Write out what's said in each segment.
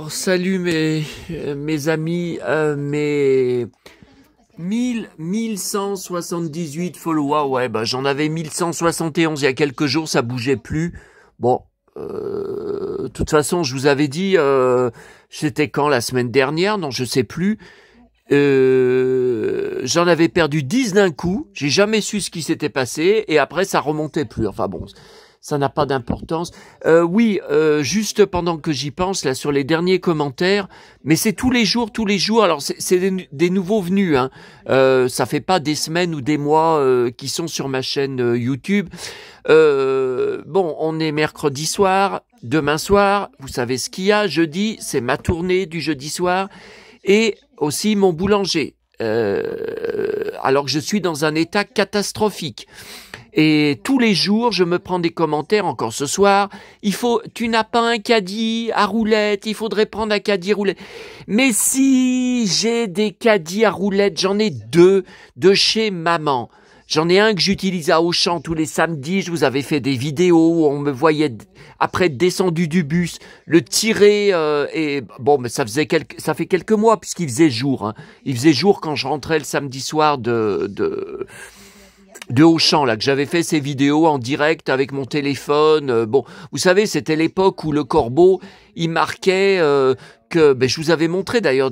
Salut mes amis, mes 1178 followers, ouais, bah j'en avais 1171 il y a quelques jours, ça bougeait plus. Bon, de toute façon, je vous avais dit, c'était quand, la semaine dernière, non, je sais plus. J'en avais perdu 10 d'un coup, j'ai jamais su ce qui s'était passé, et après ça remontait plus, enfin bon, ça n'a pas d'importance. Oui, juste pendant que j'y pense, là, sur les derniers commentaires, mais c'est tous les jours, alors c'est des nouveaux venus, hein. Ça fait pas des semaines ou des mois qui sont sur ma chaîne YouTube. Bon, on est mercredi soir, demain soir, vous savez ce qu'il y a, jeudi, c'est ma tournée du jeudi soir, et aussi mon boulanger, alors que je suis dans un état catastrophique. Et tous les jours, je me prends des commentaires, encore ce soir, tu n'as pas un caddie à roulettes, il faudrait prendre un caddie à roulettes. Mais si, j'ai des caddies à roulettes, j'en ai deux de chez maman. J'en ai un que j'utilise à Auchan tous les samedis, je vous avais fait des vidéos où on me voyait, après être descendu du bus, le tirer, et bon, mais ça fait quelques mois puisqu'il faisait jour, hein. Il faisait jour quand je rentrais le samedi soir de Auchan, là, que j'avais fait ces vidéos en direct avec mon téléphone. Bon, vous savez, c'était l'époque où le corbeau, il marquait que, ben, je vous avais montré d'ailleurs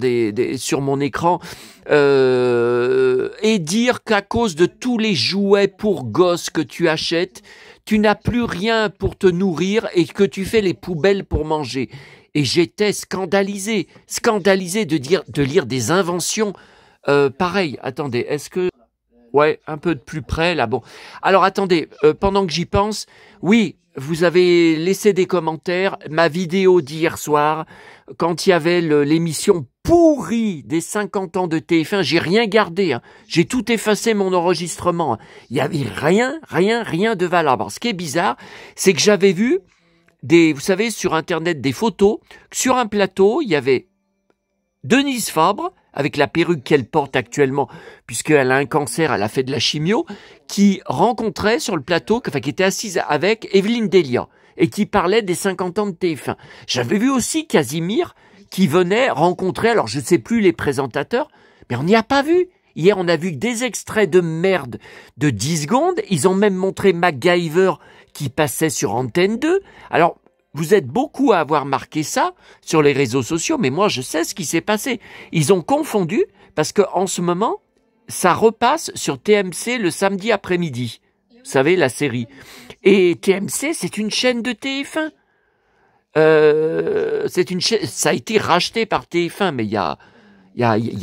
sur mon écran, et dire qu'à cause de tous les jouets pour gosses que tu achètes, tu n'as plus rien pour te nourrir et que tu fais les poubelles pour manger. Et j'étais scandalisé de lire des inventions pareilles. Attendez, est-ce que... Ouais, un peu de plus près, là, bon. Alors, attendez, pendant que j'y pense, oui, vous avez laissé des commentaires, ma vidéo d'hier soir, quand il y avait l'émission pourrie des 50 ans de TF1, j'ai rien gardé, hein. J'ai tout effacé mon enregistrement, hein. Il y avait rien de valable. Alors, ce qui est bizarre, c'est que j'avais vu vous savez, sur Internet, des photos, sur un plateau, il y avait Denise Fabre, avec la perruque qu'elle porte actuellement, puisqu'elle a un cancer, elle a fait de la chimio, qui rencontrait sur le plateau, enfin qui était assise avec Evelyne Delia, et qui parlait des 50 ans de TF1. J'avais vu aussi Casimir, qui venait rencontrer, alors je ne sais plus les présentateurs, mais on n'y a pas vu. Hier, on a vu des extraits de merde de 10 secondes, ils ont même montré MacGyver qui passait sur Antenne 2. Alors, vous êtes beaucoup à avoir marqué ça sur les réseaux sociaux, mais moi je sais ce qui s'est passé. Ils ont confondu parce que en ce moment, ça repasse sur TMC le samedi après-midi. Vous savez, la série. Et TMC, c'est une chaîne de TF1. Ça a été racheté par TF1, mais il y a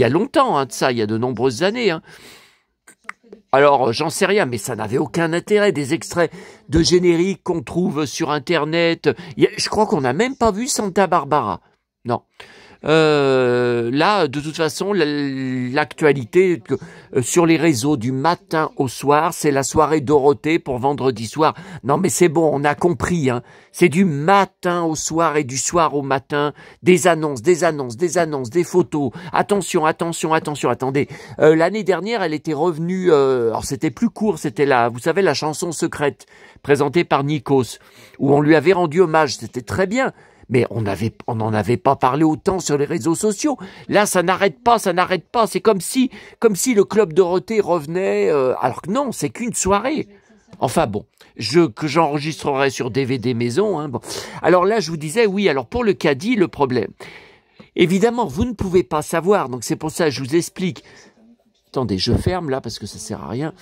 longtemps, hein, de ça, il y a de nombreuses années, hein. Alors, j'en sais rien, mais ça n'avait aucun intérêt, des extraits de génériques qu'on trouve sur Internet. Je crois qu'on n'a même pas vu Santa Barbara. Non. Là, de toute façon, l'actualité sur les réseaux du matin au soir, c'est la soirée Dorothée pour vendredi soir. Non, mais c'est bon, on a compris, hein. C'est du matin au soir et du soir au matin, des annonces, des photos. Attention, attendez. L'année dernière, elle était revenue, alors c'était plus court, c'était vous savez, la chanson secrète, présentée par Nikos, où on lui avait rendu hommage, c'était très bien. Mais on n'en avait pas parlé autant sur les réseaux sociaux. Là, ça n'arrête pas. C'est comme si le Club Dorothée revenait, alors que non, c'est qu'une soirée. Enfin bon, que j'enregistrerai sur DVD maison, hein, bon. Alors là, je vous disais, oui, alors pour le caddie, le problème. Évidemment, vous ne pouvez pas savoir, donc c'est pour ça que je vous explique. Attendez, je ferme là parce que ça sert à rien.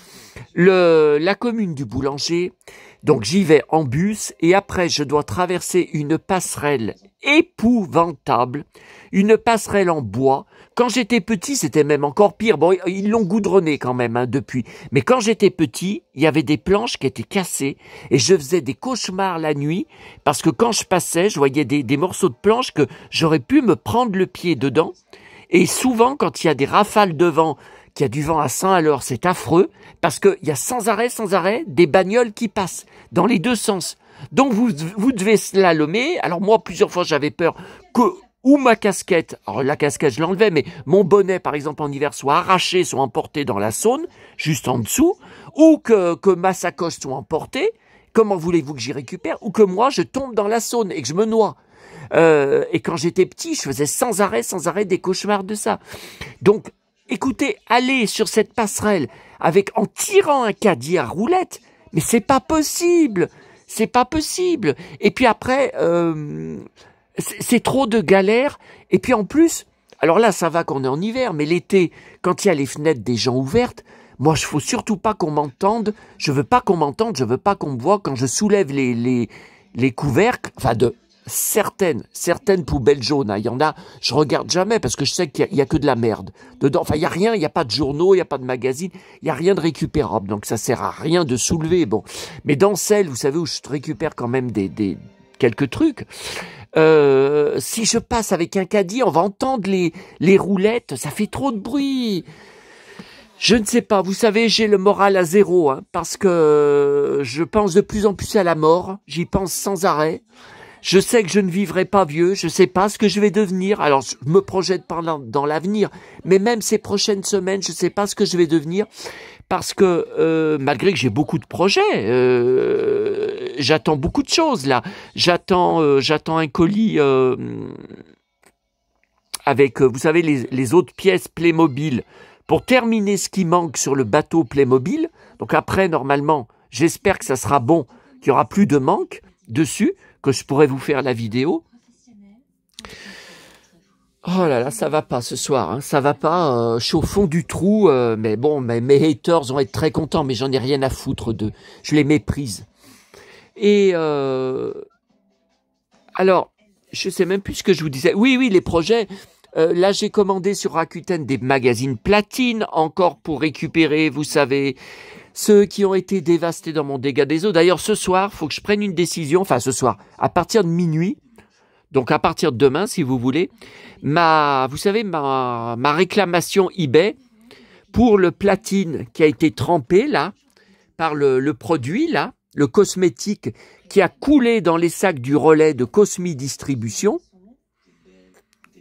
La commune du Boulanger, donc j'y vais en bus et après je dois traverser une passerelle épouvantable, une passerelle en bois. Quand j'étais petit, c'était même encore pire. Bon, ils l'ont goudronné quand même, hein, depuis. Mais quand j'étais petit, il y avait des planches qui étaient cassées et je faisais des cauchemars la nuit parce que quand je passais, je voyais des morceaux de planches que j'aurais pu me prendre le pied dedans. Et souvent, quand il y a des rafales de vent, qu'il y a du vent à 100 à l'heure, c'est affreux, parce qu'il y a sans arrêt, des bagnoles qui passent, dans les deux sens. Donc vous devez slalomer. Alors moi, plusieurs fois, j'avais peur ou ma casquette, alors la casquette, je l'enlevais, mais mon bonnet, par exemple, en hiver, soit arraché, soit emporté dans la Saône, juste en dessous, ou que ma sacoche soit emportée. Comment voulez-vous que j'y récupère? Ou que moi, je tombe dans la Saône et que je me noie. Et quand j'étais petit, je faisais sans arrêt des cauchemars de ça. Donc, écoutez, aller sur cette passerelle en tirant un caddie à roulette, mais c'est pas possible. C'est pas possible. Et puis après, c'est trop de galères. Et puis en plus, alors là, ça va qu'on est en hiver, mais l'été, quand il y a les fenêtres des gens ouvertes, moi, il faut surtout pas qu'on m'entende. Je veux pas qu'on m'entende, je veux pas qu'on me voit quand je soulève les couvercles, enfin de certaines poubelles jaunes. Hein. Il y en a, je regarde jamais parce que je sais qu'il y a que de la merde dedans. Enfin, il y a rien, il y a pas de journaux, il y a pas de magazines, il y a rien de récupérable. Donc ça sert à rien de soulever. Bon, mais dans celle, vous savez où je récupère quand même quelques trucs. Si je passe avec un caddie, on va entendre les roulettes. Ça fait trop de bruit. Je ne sais pas, vous savez, j'ai le moral à zéro, hein, parce que je pense de plus en plus à la mort, j'y pense sans arrêt. Je sais que je ne vivrai pas vieux, je ne sais pas ce que je vais devenir, alors je me projette pas dans l'avenir, mais même ces prochaines semaines, je ne sais pas ce que je vais devenir, parce que malgré que j'ai beaucoup de projets, j'attends beaucoup de choses là. J'attends un colis avec, vous savez, les autres pièces Playmobil, pour terminer ce qui manque sur le bateau Playmobil. Donc après, normalement, j'espère que ça sera bon, qu'il n'y aura plus de manque dessus, que je pourrai vous faire la vidéo. Oh là là, ça va pas ce soir, hein, ça va pas, je suis au fond du trou, mais bon, mes haters vont être très contents, mais j'en ai rien à foutre d'eux, je les méprise. Et alors, je sais même plus ce que je vous disais. Oui, les projets... là, j'ai commandé sur Rakuten des magazines platine, encore pour récupérer, vous savez, ceux qui ont été dévastés dans mon dégât des eaux. D'ailleurs, ce soir, il faut que je prenne une décision, enfin ce soir, à partir de minuit, donc à partir de demain, si vous voulez, vous savez, ma réclamation eBay pour le platine qui a été trempé, là, par le produit, là, le cosmétique qui a coulé dans les sacs du relais de Cosmi Distribution.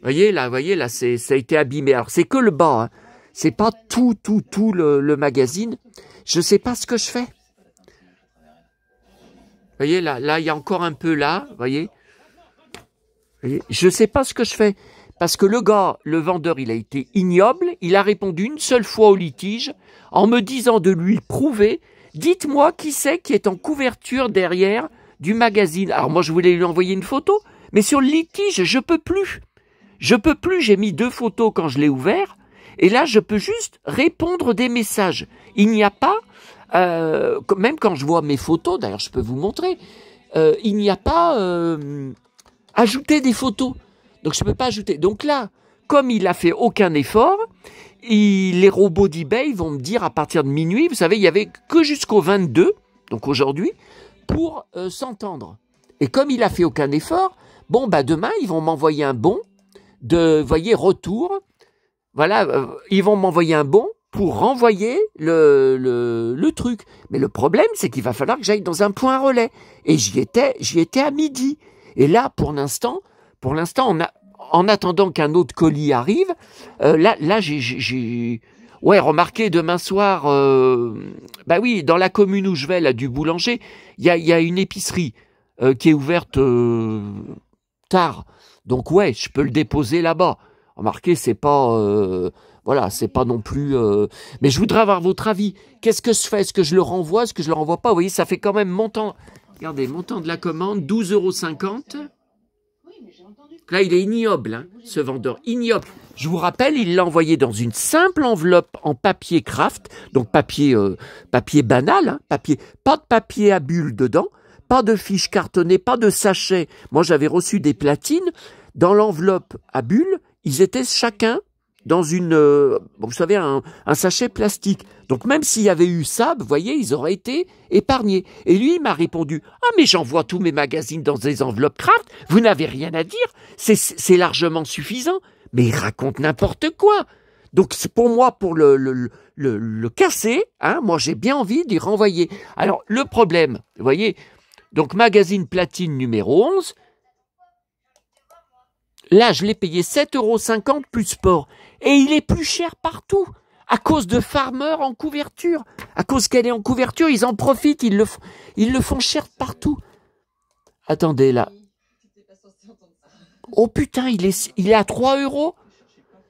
Voyez là, ça a été abîmé. Alors c'est que le bas, hein. C'est pas tout le magazine. Je sais pas ce que je fais. Voyez là, il y a encore un peu là, voyez. Je sais pas ce que je fais parce que le vendeur, il a été ignoble. Il a répondu une seule fois au litige en me disant de lui prouver. Dites-moi qui c'est qui est en couverture derrière du magazine. Alors moi, je voulais lui envoyer une photo, mais sur le litige, je peux plus. J'ai mis 2 photos quand je l'ai ouvert, et là, je peux juste répondre des messages. Il n'y a pas, même quand je vois mes photos, d'ailleurs, je peux vous montrer, il n'y a pas ajouter des photos. Donc, je ne peux pas ajouter. Donc là, comme il n'a fait aucun effort, les robots d'eBay vont me dire à partir de minuit, vous savez, il n'y avait que jusqu'au 22, donc aujourd'hui, pour s'entendre. Et comme il n'a fait aucun effort, bon, bah demain, ils vont m'envoyer un bon, voyez, retour, voilà, ils vont m'envoyer un bon pour renvoyer le truc. Mais le problème, c'est qu'il va falloir que j'aille dans un point relais. Et j'y étais à midi. Et là, pour l'instant, en attendant qu'un autre colis arrive, là, j'ai remarqué demain soir, bah oui, dans la commune où je vais, là, du Boulanger, il y a une épicerie qui est ouverte tard. Donc ouais, je peux le déposer là-bas. Remarquez, c'est pas, c'est pas non plus. Mais je voudrais avoir votre avis. Qu'est-ce que je fais? Est-ce que je le renvoie? Est-ce que je le renvoie pas? Vous voyez, ça fait quand même montant. Regardez, montant de la commande, 12,50 €. Là, il est ignoble, hein, ce vendeur, ignoble. Je vous rappelle, il l'a envoyé dans une simple enveloppe en papier craft, donc papier banal, hein, pas de papier à bulles dedans. Pas de fiches cartonnées, pas de sachets. Moi, j'avais reçu des platines. Dans l'enveloppe à bulles, ils étaient chacun dans vous savez, un sachet plastique. Donc, même s'il y avait eu ça, vous voyez, ils auraient été épargnés. Et lui, il m'a répondu, « Ah, mais j'envoie tous mes magazines dans des enveloppes craft. Vous n'avez rien à dire. C'est largement suffisant. » Mais il raconte n'importe quoi. Donc, pour moi, pour le casser, hein, moi, j'ai bien envie d'y renvoyer. Alors, le problème, vous voyez, donc, magazine platine numéro 11. Là, je l'ai payé 7,50 € plus sport. Et il est plus cher partout. À cause de Farmer en couverture. À cause qu'elle est en couverture, ils en profitent. Ils le font cher partout. Attendez, là. Oh putain, il est à 3 €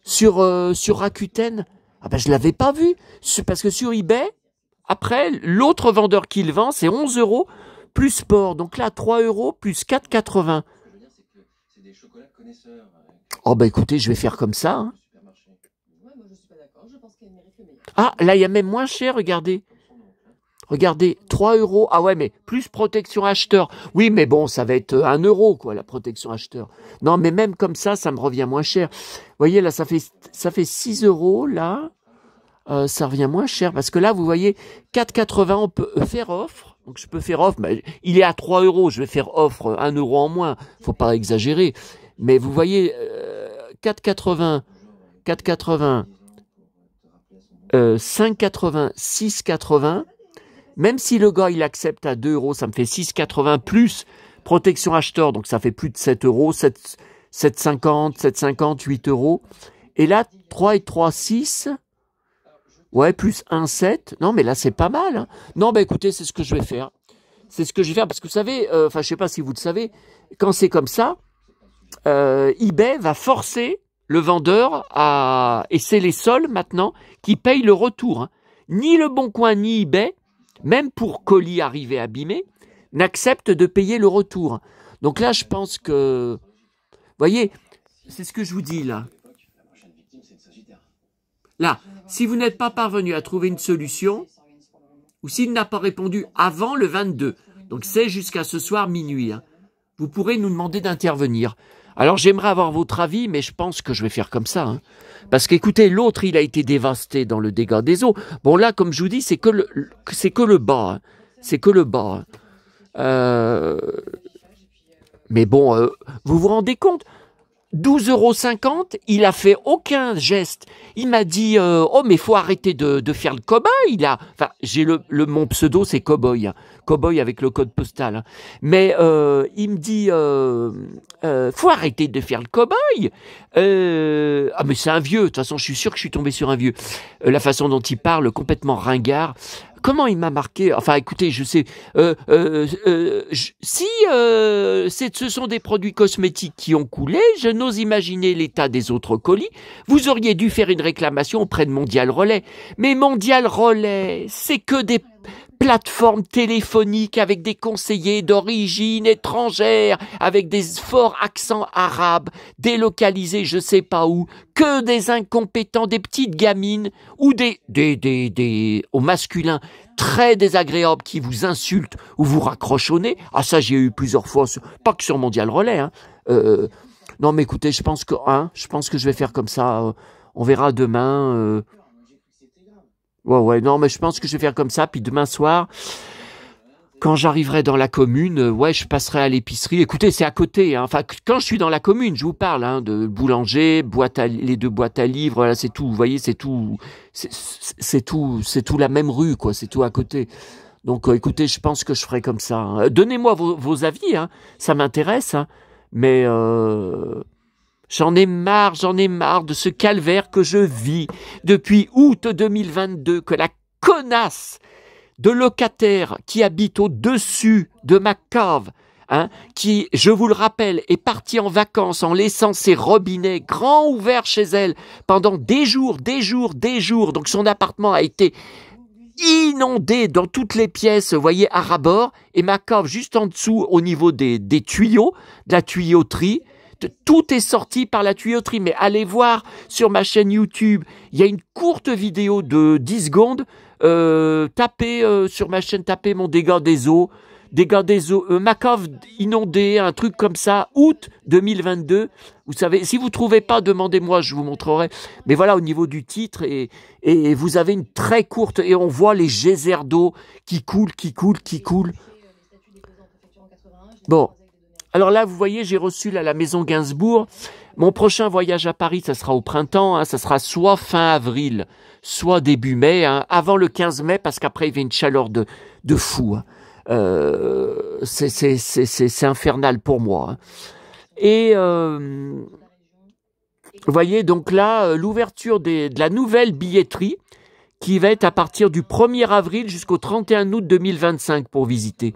sur Rakuten. Ah ben je l'avais pas vu. Parce que sur eBay, après, l'autre vendeur qui le vend, c'est 11 € plus sport. Donc là, 3 € plus 4,80. Oh ben écoutez, je vais faire comme ça. Hein. Ah, là, il y a même moins cher, regardez. Regardez, 3 €. Ah ouais, mais plus protection acheteur. Oui, mais bon, ça va être 1 €, quoi, la protection acheteur. Non, mais même comme ça me revient moins cher. Vous voyez, là, ça fait 6 €, là. Ça revient moins cher. Parce que là, vous voyez, 4,80, on peut faire offre. Donc, je peux faire offre. Mais il est à 3 €. Je vais faire offre 1 € en moins. Faut pas exagérer. Mais vous voyez, 4,80, 5,80, 6,80. Même si le gars, il accepte à 2 €, ça me fait 6,80 plus protection acheteur, donc ça fait plus de 7 €, 7,50, 8 €. Et là, 3 et 3, 6. Ouais, plus 1, 7. Non, mais là, c'est pas mal. Hein. Non, bah écoutez, c'est ce que je vais faire. C'est ce que je vais faire, parce que vous savez, je sais pas si vous le savez, quand c'est comme ça, eBay va forcer le vendeur à... Et c'est les seuls, maintenant, qui payent le retour. Hein. Ni Le Bon Coin, ni eBay, même pour colis arrivés abîmés, n'acceptent de payer le retour. Donc là, je pense que... Vous voyez, c'est ce que je vous dis là. Là, si vous n'êtes pas parvenu à trouver une solution, ou s'il n'a pas répondu avant le 22, donc c'est jusqu'à ce soir minuit, hein, vous pourrez nous demander d'intervenir. Alors j'aimerais avoir votre avis, mais je pense que je vais faire comme ça. Hein. Parce qu'écoutez, l'autre, il a été dévasté dans le dégât des eaux. Bon là, comme je vous dis, c'est que le bas. Hein. C'est que le bas. Hein. Mais bon, vous vous rendez compte ? 12,50 €, il a fait aucun geste. Il m'a dit oh mais faut arrêter de faire le cow-boy là. Enfin, j'ai mon pseudo c'est Cowboy, hein. Cowboy avec le code postal. Hein. Mais il me dit faut arrêter de faire le cow-boy. Ah mais c'est un vieux. De toute façon, je suis sûr que je suis tombé sur un vieux. La façon dont il parle, complètement ringard. Comment il m'a marqué? Enfin, écoutez, je sais. Si ce sont des produits cosmétiques qui ont coulé, je n'ose imaginer l'état des autres colis. Vous auriez dû faire une réclamation auprès de Mondial Relais. Mais Mondial Relais, c'est que des plateformes téléphoniques avec des conseillers d'origine étrangère, avec des forts accents arabes, délocalisés je sais pas où, que des incompétents, des petites gamines, ou au masculin, très désagréables qui vous insultent ou vous raccrochent au nez. Ah ça j'ai eu plusieurs fois, pas que sur Mondial Relais. Hein. Non mais écoutez, je pense que je vais faire comme ça. On verra demain. Ouais, non, mais je pense que je vais faire comme ça, puis demain soir, quand j'arriverai dans la commune, je passerai à l'épicerie. Écoutez, c'est à côté, hein. Enfin, quand je suis dans la commune, je vous parle, hein, de boulanger, les 2 boîtes à livres, voilà, c'est tout, vous voyez, c'est tout la même rue, quoi, c'est tout à côté. Donc, écoutez, je pense que je ferai comme ça. Hein. Donnez-moi vos avis, hein, ça m'intéresse, hein, mais... J'en ai marre de ce calvaire que je vis depuis août 2022, que la connasse de locataire qui habite au-dessus de ma cave, hein, qui, je vous le rappelle, est partie en vacances en laissant ses robinets grands ouverts chez elle pendant des jours, donc son appartement a été inondé dans toutes les pièces, vous voyez, à ras-bord, et ma cave juste en dessous au niveau des tuyaux, de la tuyauterie. Tout est sorti par la tuyauterie, mais allez voir sur ma chaîne YouTube, il y a une courte vidéo de 10 secondes, tapez sur ma chaîne, tapez mon dégât des eaux, ma cave inondée, un truc comme ça, août 2022, vous savez, si vous trouvez pas, demandez-moi, je vous montrerai, mais voilà, au niveau du titre, et vous avez une très courte, et on voit les geysers d'eau qui coulent. Bon. Alors là, vous voyez, j'ai reçu là, la maison Gainsbourg. Mon prochain voyage à Paris, ça sera au printemps. Hein, ça sera soit fin avril, soit début mai. Hein, avant le 15 mai, parce qu'après, il y a une chaleur de fou. Hein. C'est infernal pour moi. Hein. Et vous voyez, donc là, l'ouverture de la nouvelle billetterie qui va être à partir du 1er avril jusqu'au 31 août 2025 pour visiter.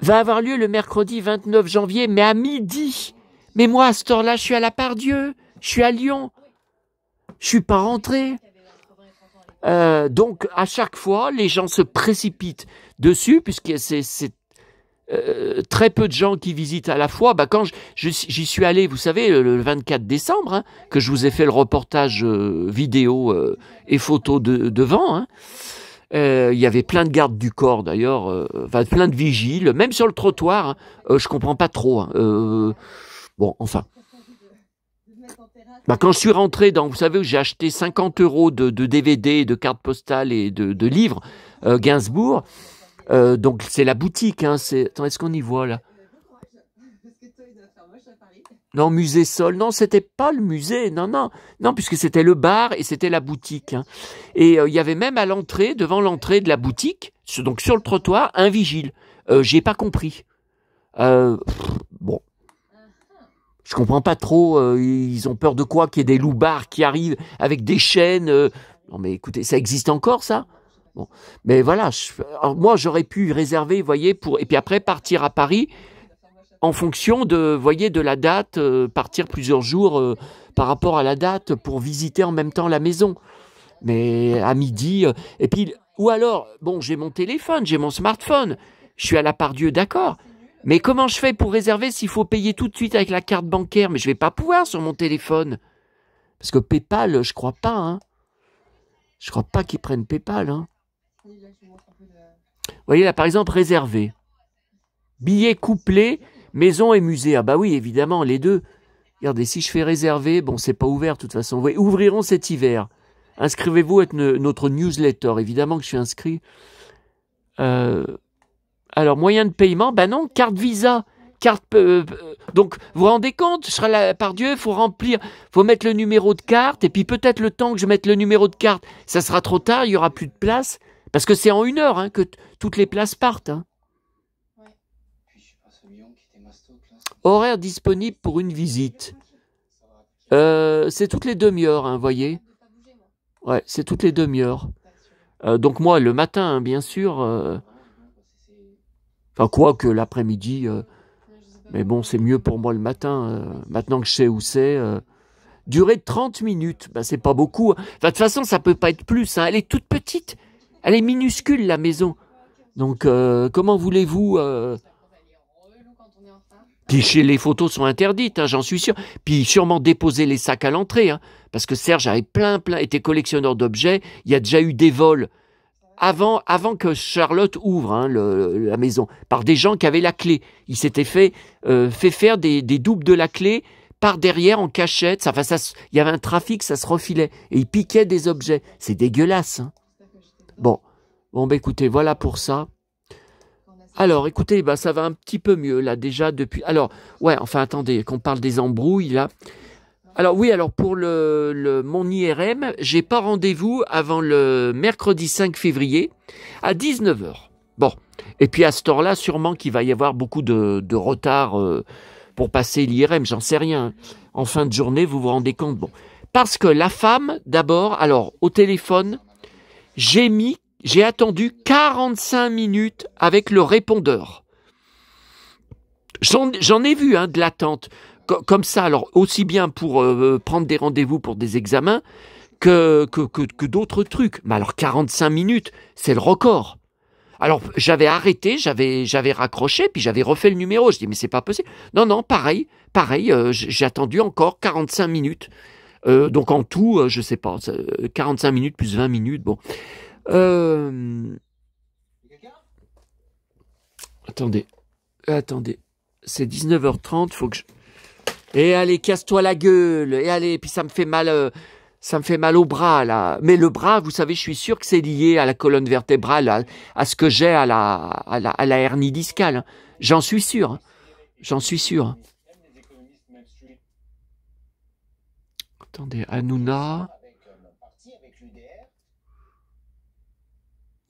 Va avoir lieu le mercredi 29 janvier, mais à midi. Mais moi, à cette heure-là, je suis à la Part-Dieu. Je suis à Lyon. Je suis pas rentré. Donc, à chaque fois, les gens se précipitent dessus, puisque c'est très peu de gens qui visitent à la fois. Bah, quand j'y suis allé, vous savez, le 24 décembre, hein, que je vous ai fait le reportage vidéo et photo devant, hein, il y avait plein de gardes du corps d'ailleurs, plein de vigiles, même sur le trottoir. Hein, je comprends pas trop. Hein, bon, enfin. Bah, quand je suis rentré dans, vous savez, où j'ai acheté 50 € de DVD, de cartes postales et de livres, Gainsbourg. Donc c'est la boutique. Hein, attends, est-ce qu'on y voit là? Non, musée Sol. Non, c'était pas le musée. Non, puisque c'était le bar et c'était la boutique. Hein. Et il y avait même à l'entrée, devant l'entrée de la boutique, donc sur le trottoir, un vigile. J'ai pas compris. Bon. Je comprends pas trop. Ils ont peur de quoi? Qu'il y ait des loupards qui arrivent avec des chaînes. Non, mais écoutez, ça existe encore, ça? Bon. Mais voilà. Alors, moi, j'aurais pu réserver, vous voyez, et puis après partir à Paris en fonction de, voyez, de la date, partir plusieurs jours par rapport à la date pour visiter en même temps la maison. Mais à midi. Et puis, ou alors, bon, j'ai mon téléphone, j'ai mon smartphone. Je suis à la Part-Dieu, d'accord. Mais comment je fais pour réserver s'il faut payer tout de suite avec la carte bancaire? Mais je vais pas pouvoir sur mon téléphone. Parce que PayPal, je crois pas. Hein. Je crois pas qu'ils prennent PayPal. Hein. Vous voyez là, par exemple, réserver. Billet couplé, maison et musée. Ah bah oui, évidemment, les deux. Regardez, si je fais réserver, bon, c'est pas ouvert de toute façon. Oui, ouvriront cet hiver. Inscrivez-vous à notre newsletter. Évidemment que je suis inscrit. Alors, moyen de paiement, ben non, carte Visa. Donc, vous vous rendez compte, je serai là, par Dieu, il faut remplir, faut mettre le numéro de carte, et puis peut-être le temps que je mette le numéro de carte, ça sera trop tard, il n'y aura plus de place, parce que c'est en 1 heure hein, que toutes les places partent. Hein. Horaire disponible pour une visite. C'est toutes les demi-heures, hein, voyez. Ouais, c'est toutes les demi-heures. Donc moi, le matin, hein, bien sûr... Enfin, quoi que l'après-midi, mais bon, c'est mieux pour moi le matin, maintenant que je sais où c'est. Durée de 30 minutes, ben, c'est pas beaucoup. Enfin, de toute façon, ça peut pas être plus. Hein. Elle est toute petite, elle est minuscule, la maison. Donc, comment voulez-vous... Puis les photos sont interdites, hein, j'en suis sûr. Puis sûrement déposer les sacs à l'entrée, hein, parce que Serge avait était collectionneur d'objets. Il y a déjà eu des vols. Avant que Charlotte ouvre hein, la maison, par des gens qui avaient la clé. Ils s'étaient fait faire des doubles de la clé par derrière en cachette. Il y avait un trafic, ça se refilait. Et ils piquaient des objets. C'est dégueulasse. Hein. Bon, écoutez, voilà pour ça. Alors, écoutez, ça va un petit peu mieux là déjà depuis... Alors, ouais, enfin attendez, qu'on parle des embrouilles là... Alors oui, pour mon IRM, j'ai pas rendez-vous avant le mercredi 5 février à 19h. Bon, et puis à ce heure-là, sûrement qu'il va y avoir beaucoup de retard pour passer l'IRM, j'en sais rien. En fin de journée, vous vous rendez compte. Bon, parce que la femme, d'abord, alors au téléphone, j'ai attendu 45 minutes avec le répondeur. J'en ai vu de l'attente. Comme ça, alors aussi bien pour prendre des rendez-vous pour des examens que d'autres trucs. Mais alors 45 minutes, c'est le record. Alors j'avais arrêté, j'avais raccroché, puis j'avais refait le numéro. Je dis mais c'est pas possible. Non, pareil, j'ai attendu encore 45 minutes. Donc en tout, je sais pas, 45 minutes plus 20 minutes, bon. Attendez, c'est 19h30, faut que je... Et allez, casse-toi la gueule. Et allez, puis ça me fait mal au bras là. Mais le bras, vous savez, je suis sûr que c'est lié à la colonne vertébrale, à ce que j'ai à la hernie discale. Hein. J'en suis sûr. Hein. J'en suis sûr. Attendez, Hanouna.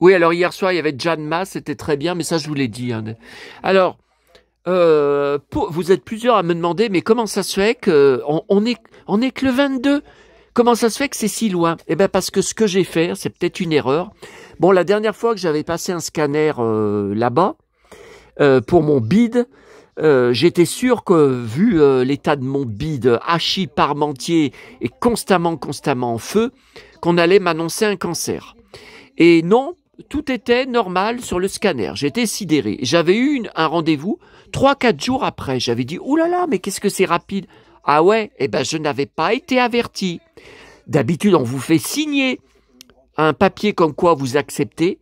Oui, alors hier soir il y avait Jan Ma, c'était très bien, mais ça je vous l'ai dit. Hein. Alors. Vous êtes plusieurs à me demander, mais comment ça se fait qu'on est que le 22? Comment ça se fait que c'est si loin? Eh bien, parce que ce que j'ai fait, c'est peut-être une erreur. Bon, la dernière fois que j'avais passé un scanner là-bas, pour mon bide, j'étais sûr que, vu l'état de mon bide, hachis, parmentier et constamment en feu, qu'on allait m'annoncer un cancer. Et non, tout était normal sur le scanner. J'étais sidéré. J'avais eu un rendez-vous 3-4 jours après. J'avais dit, ouh là là, mais qu'est-ce que c'est rapide. Ah ouais, eh ben je n'avais pas été averti. D'habitude, on vous fait signer un papier comme quoi vous acceptez.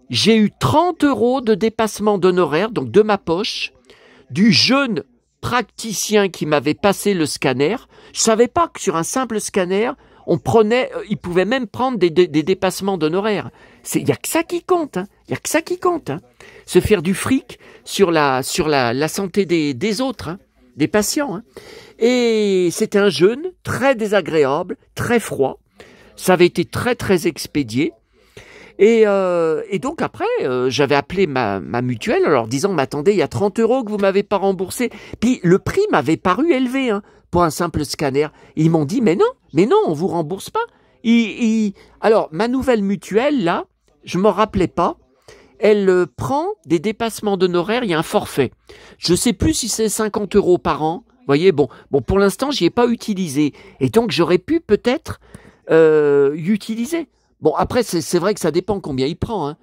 J'ai eu 30 € de dépassement d'honoraires, donc de ma poche, du jeune praticien qui m'avait passé le scanner. Je savais pas que sur un simple scanner, on prenait, il pouvait même prendre des dépassements d'honoraires. Il y a que ça qui compte, hein. Il y a que ça qui compte, hein. Se faire du fric sur la santé des autres, hein, des patients, hein. Et c'était un jeune très désagréable, très froid. Ça avait été très expédié. Et donc après, j'avais appelé ma mutuelle en leur disant, mais attendez, il y a 30 € que vous m'avez pas remboursé. Puis le prix m'avait paru élevé, hein, pour un simple scanner. Ils m'ont dit, mais non, on vous rembourse pas. Alors, ma nouvelle mutuelle, là, je me rappelais pas, elle prend des dépassements d'honoraires, il y a un forfait. Je sais plus si c'est 50 € par an. Vous voyez, bon, pour l'instant, j'y ai pas utilisé. Et donc, j'aurais pu peut-être y utiliser. Bon, après, c'est vrai que ça dépend combien il prend, hein.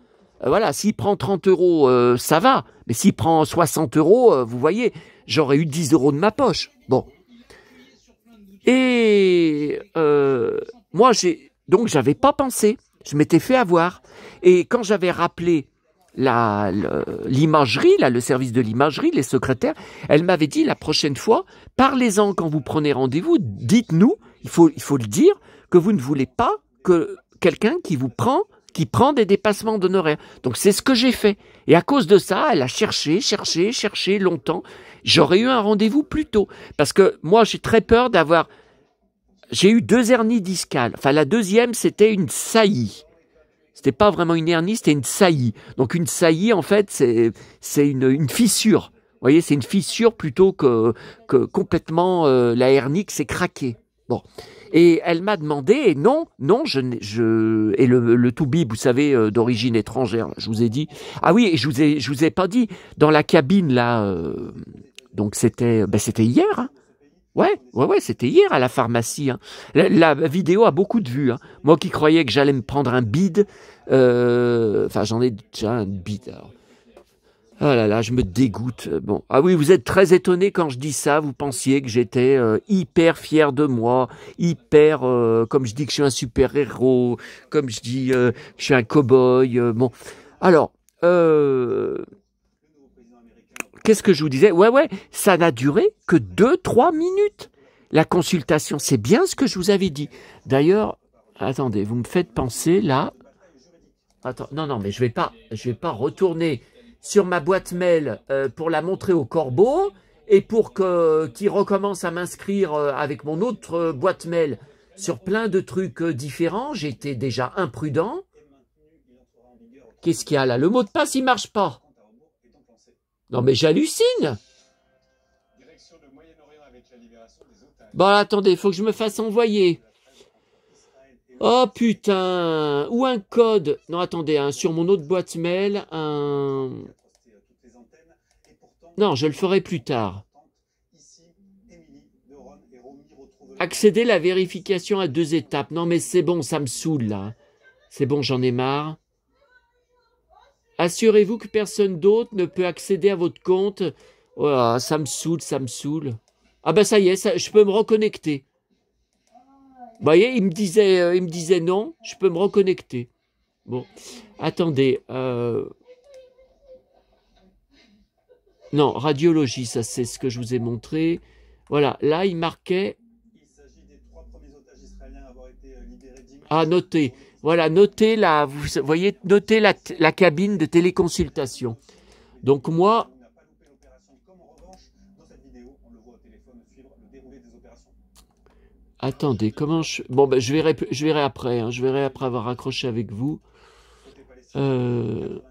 Voilà, s'il prend 30 €, ça va. Mais s'il prend 60 €, vous voyez, j'aurais eu 10 € de ma poche. Bon. Et moi, donc j'avais pas pensé. Je m'étais fait avoir. Et quand j'avais rappelé l'imagerie, là, le service de l'imagerie, les secrétaires, elle m'avait dit la prochaine fois, parlez-en quand vous prenez rendez-vous, dites-nous, il faut le dire, que vous ne voulez pas que quelqu'un qui prend des dépassements d'honoraires. Donc c'est ce que j'ai fait. Et à cause de ça, elle a cherché longtemps. J'aurais eu un rendez-vous plus tôt. Parce que moi, j'ai très peur j'ai eu 2 hernies discales. Enfin, la deuxième, c'était une saillie. C'était pas vraiment une hernie, c'était une saillie. Donc une saillie, en fait, c'est une fissure. Vous voyez, c'est une fissure plutôt que complètement la hernie qui s'est craquée. Bon. Et elle m'a demandé, et non, et le toubib, vous savez, d'origine étrangère, je vous ai dit. Ah oui, et je vous ai pas dit, dans la cabine, là, donc c'était hier, hein. Ouais, c'était hier à la pharmacie, hein. La vidéo a beaucoup de vues, hein. Moi qui croyais que j'allais me prendre un bide, enfin j'en ai déjà un bide, alors. Oh là là, je me dégoûte. Bon, ah oui, vous êtes très étonné quand je dis ça. Vous pensiez que j'étais hyper fier de moi, hyper, comme je dis que je suis un super héros, comme je dis que je suis un cow-boy. Bon, alors, qu'est-ce que je vous disais? Ouais, ça n'a duré que 2-3 minutes. La consultation, c'est bien ce que je vous avais dit. D'ailleurs, attendez, vous me faites penser là. Attends, non, mais je vais pas retourner sur ma boîte mail pour la montrer au corbeau et pour qu'il recommence à m'inscrire avec mon autre boîte mail sur plein de trucs différents. J'étais déjà imprudent. Qu'est-ce qu'il y a là? Le mot de passe, il marche pas. Non mais j'hallucine. Bon, attendez, il faut que je me fasse envoyer. Oh putain, ou un code. Non, attendez, hein, sur mon autre boîte mail, Non, je le ferai plus tard. Accéder à la vérification à 2 étapes. Non, mais c'est bon, ça me saoule, là. C'est bon, j'en ai marre. Assurez-vous que personne d'autre ne peut accéder à votre compte. Oh, ça me saoule. Ah ben ça y est, je peux me reconnecter. Vous voyez, il me disait non, je peux me reconnecter. Bon, attendez. Non, radiologie, ça c'est ce que je vous ai montré. Voilà, là il marquait. Il s'agit des 3 premiers otages israéliens à avoir été libérés dimanche. Ah, notez. Voilà, notez vous voyez, notez la cabine de téléconsultation. Donc moi. Attendez, comment je... Bon, ben, je verrai après, hein, je verrai après avoir raccroché avec vous. Ah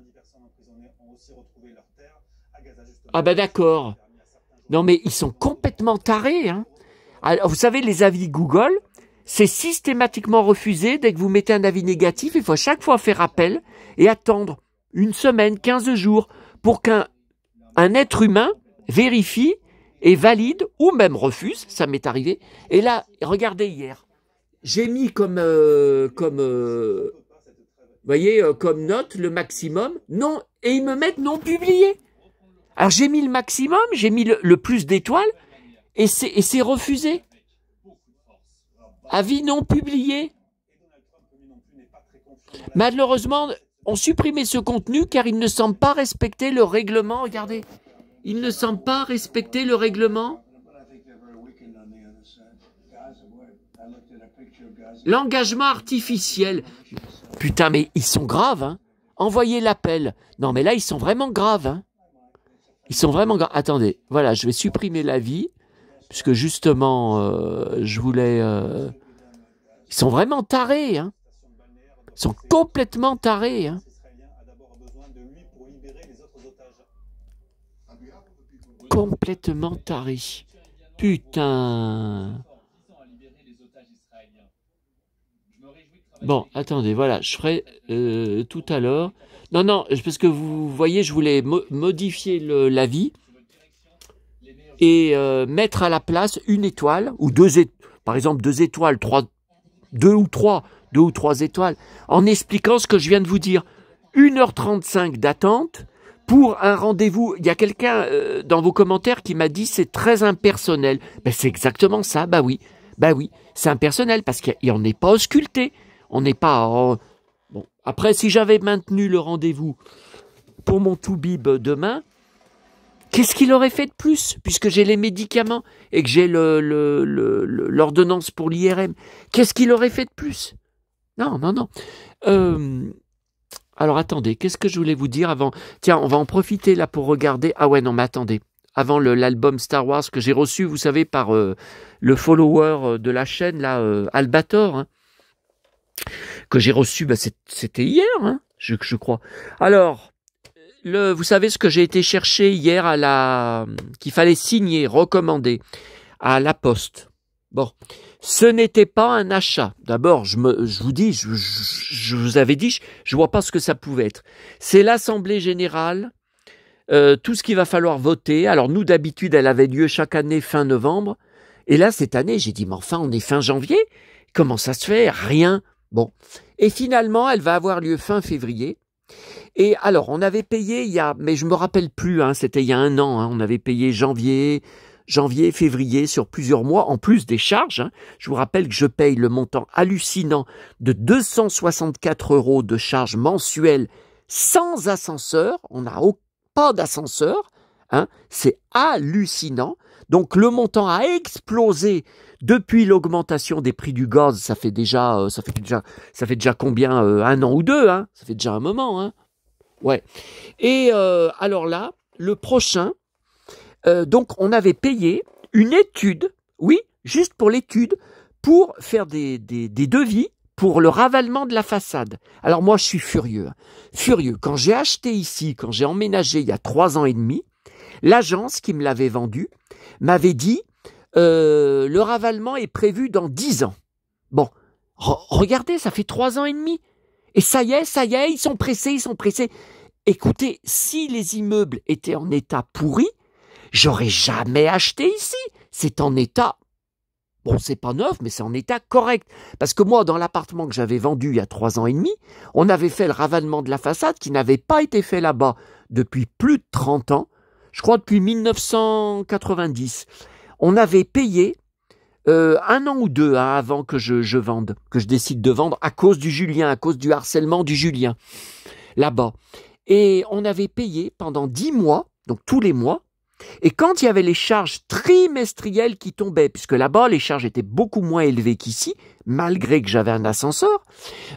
ben d'accord. Non mais ils sont complètement tarés, hein. Alors, vous savez, les avis Google, c'est systématiquement refusé dès que vous mettez un avis négatif. Il faut à chaque fois faire appel et attendre 1 semaine, 15 jours pour qu'un être humain vérifie et valide, ou même refuse, ça m'est arrivé. Et là, regardez hier, j'ai mis comme comme note le maximum, non, et ils me mettent non publié. Alors j'ai mis le maximum, j'ai mis le plus d'étoiles, et c'est refusé. Avis non publié. Malheureusement, on supprimait ce contenu car il ne semble pas respecter le règlement. Regardez, il ne semble pas respecter le règlement. L'engagement artificiel. Putain, mais ils sont graves, hein. Envoyez l'appel. Non, mais là, ils sont vraiment graves, hein. Ils sont vraiment graves. Attendez, voilà, je vais supprimer l'avis, puisque justement, je voulais... Ils sont vraiment tarés, hein. Ils sont complètement tarés, hein. Complètement tarés. Putain. Bon, attendez, voilà, je ferai tout à l'heure. Non, parce que vous voyez, je voulais modifier l'avis et mettre à la place une étoile, ou par exemple 2 étoiles, 2 ou 3 étoiles, en expliquant ce que je viens de vous dire. 1h35 d'attente pour un rendez-vous. Il y a quelqu'un dans vos commentaires qui m'a dit c'est très impersonnel. Ben, c'est exactement ça, bah oui, c'est impersonnel parce qu'on n'est pas ausculté. On n'est pas... Bon. Après, si j'avais maintenu le rendez-vous pour mon Toubib demain, qu'est-ce qu'il aurait fait de plus? Puisque j'ai les médicaments et que j'ai l'ordonnance pour l'IRM. Qu'est-ce qu'il aurait fait de plus? Non. Alors, attendez, qu'est-ce que je voulais vous dire avant? Tiens, on va en profiter là pour regarder... Ah ouais, non, mais attendez. Avant l'album Star Wars que j'ai reçu, vous savez, par le follower de la chaîne, là, Albator, hein, que j'ai reçu, c'était hier, hein, je crois. Alors, vous savez ce que j'ai été chercher hier qu'il fallait signer, recommander à la Poste. Bon, ce n'était pas un achat. D'abord, je vous dis, je vous avais dit, je vois pas ce que ça pouvait être. C'est l'Assemblée Générale, tout ce qu'il va falloir voter. Alors nous, d'habitude, elle avait lieu chaque année fin novembre. Et là, cette année, j'ai dit, mais enfin, on est fin janvier. Comment ça se fait? Rien. Bon. Et finalement, elle va avoir lieu fin février. Et alors, on avait payé mais je me rappelle plus, hein, c'était il y a 1 an, hein, on avait payé janvier, février, sur plusieurs mois, en plus des charges. Hein. Je vous rappelle que je paye le montant hallucinant de 264 € de charges mensuelles sans ascenseur. On n'a pas d'ascenseur. Hein. C'est hallucinant. Donc, le montant a explosé depuis l'augmentation des prix du gaz. Ça fait déjà combien 1 an ou 2, hein. Ça fait déjà un moment, hein. Ouais. Et alors là, le prochain, donc on avait payé une étude, oui, juste pour l'étude, pour faire des devis pour le ravalement de la façade. Alors moi, je suis furieux. Quand j'ai acheté ici, quand j'ai emménagé il y a 3 ans et demi, l'agence qui me l'avait vendu m'avait dit le ravalement est prévu dans 10 ans. Bon, regardez, ça fait 3 ans et demi. Et ça y est, ils sont pressés. Écoutez, si les immeubles étaient en état pourri, j'aurais jamais acheté ici. C'est en état, bon, c'est pas neuf, mais c'est en état correct. Parce que moi, dans l'appartement que j'avais vendu il y a 3 ans et demi, on avait fait le ravalement de la façade qui n'avait pas été fait là-bas depuis plus de 30 ans. Je crois depuis 1990. On avait payé 1 an ou 2 hein, avant que je vende, que je décide de vendre à cause du harcèlement du Julien, là-bas. Et on avait payé pendant 10 mois, donc tous les mois, et quand il y avait les charges trimestrielles qui tombaient, puisque là-bas les charges étaient beaucoup moins élevées qu'ici, malgré que j'avais un ascenseur,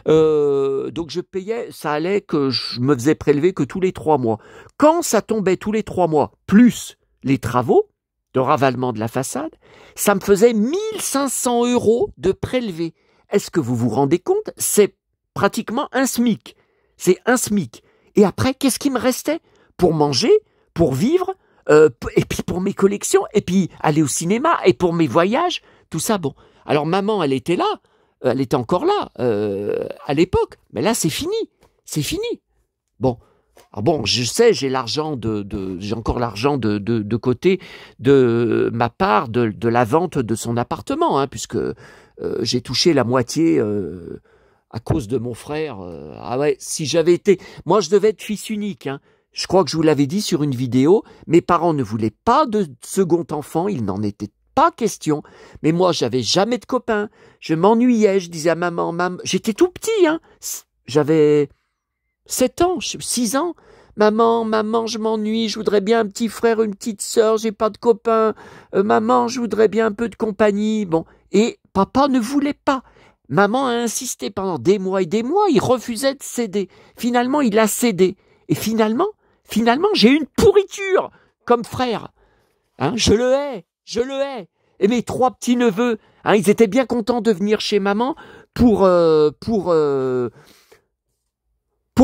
donc je payais, ça allait que je me faisais prélever que tous les 3 mois. Quand ça tombait tous les 3 mois, plus les travaux de ravalement de la façade, ça me faisait 1500 € de prélevé. Est-ce que vous vous rendez compte? C'est pratiquement un SMIC. C'est un SMIC. Et après, qu'est-ce qui me restait? Pour manger, pour vivre, et puis pour mes collections, et puis aller au cinéma, et pour mes voyages, tout ça. Bon, alors maman, elle était là, elle était encore là à l'époque, mais là c'est fini. Bon, Alors bon, je sais, j'ai encore l'argent de côté de ma part de la vente de son appartement, hein, puisque j'ai touché la moitié à cause de mon frère. Ah ouais, si j'avais été... Moi, je devais être fils unique, hein. Je crois que je vous l'avais dit sur une vidéo. Mes parents ne voulaient pas de second enfant, il n'en était pas question. Mais moi, j'avais jamais de copains. Je m'ennuyais, je disais à maman, j'étais tout petit, hein. J'avais 7 ans, 6 ans. Maman, je m'ennuie, je voudrais bien un petit frère, une petite sœur, j'ai pas de copains. Maman, je voudrais bien un peu de compagnie. Bon, et papa ne voulait pas. Maman a insisté pendant des mois et des mois, il refusait de céder. Finalement, il a cédé. Et finalement, j'ai une pourriture comme frère. Hein, je le hais. Et mes 3 petits-neveux, hein, ils étaient bien contents de venir chez maman pour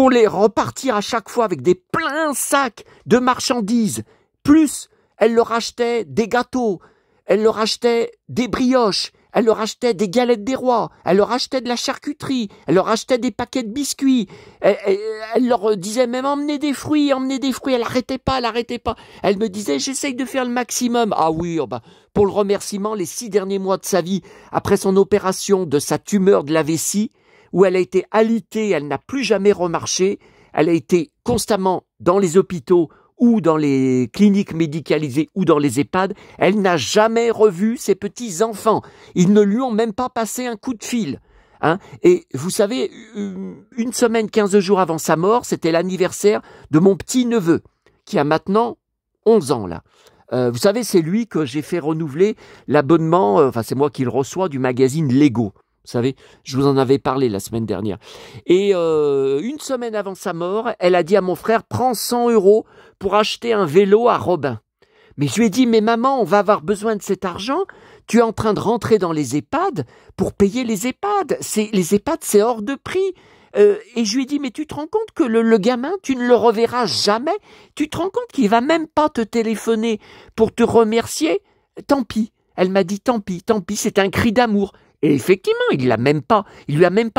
les repartir à chaque fois avec des pleins sacs de marchandises. Plus, elle leur achetait des gâteaux, elle leur achetait des brioches, elle leur achetait des galettes des rois, elle leur achetait de la charcuterie, elle leur achetait des paquets de biscuits, elle leur disait même emmenez des fruits, elle arrêtait pas. Elle me disait j'essaye de faire le maximum. Ah oui, oh bah, pour le remerciement, les 6 derniers mois de sa vie, après son opération de sa tumeur de la vessie, où elle a été alitée, elle n'a plus jamais remarché, elle a été constamment dans les hôpitaux ou dans les cliniques médicalisées ou dans les EHPAD, elle n'a jamais revu ses petits-enfants. Ils ne lui ont même pas passé un coup de fil. Hein. Et vous savez, 1 semaine, 15 jours avant sa mort, c'était l'anniversaire de mon petit-neveu, qui a maintenant 11 ans là. Vous savez, c'est lui que j'ai fait renouveler l'abonnement, enfin c'est moi qui le reçois, du magazine Lego. Vous savez, je vous en avais parlé la semaine dernière. Et 1 semaine avant sa mort, elle a dit à mon frère, prends 100 € pour acheter un vélo à Robin. Mais je lui ai dit, mais maman, on va avoir besoin de cet argent. Tu es en train de rentrer dans les EHPAD pour payer les EHPAD. Les EHPAD, c'est hors de prix. Et je lui ai dit, mais tu te rends compte que le gamin, tu ne le reverras jamais? Tu te rends compte qu'il va même pas te téléphoner pour te remercier? Tant pis. Elle m'a dit, tant pis, c'est un cri d'amour. Et effectivement, il lui a même pas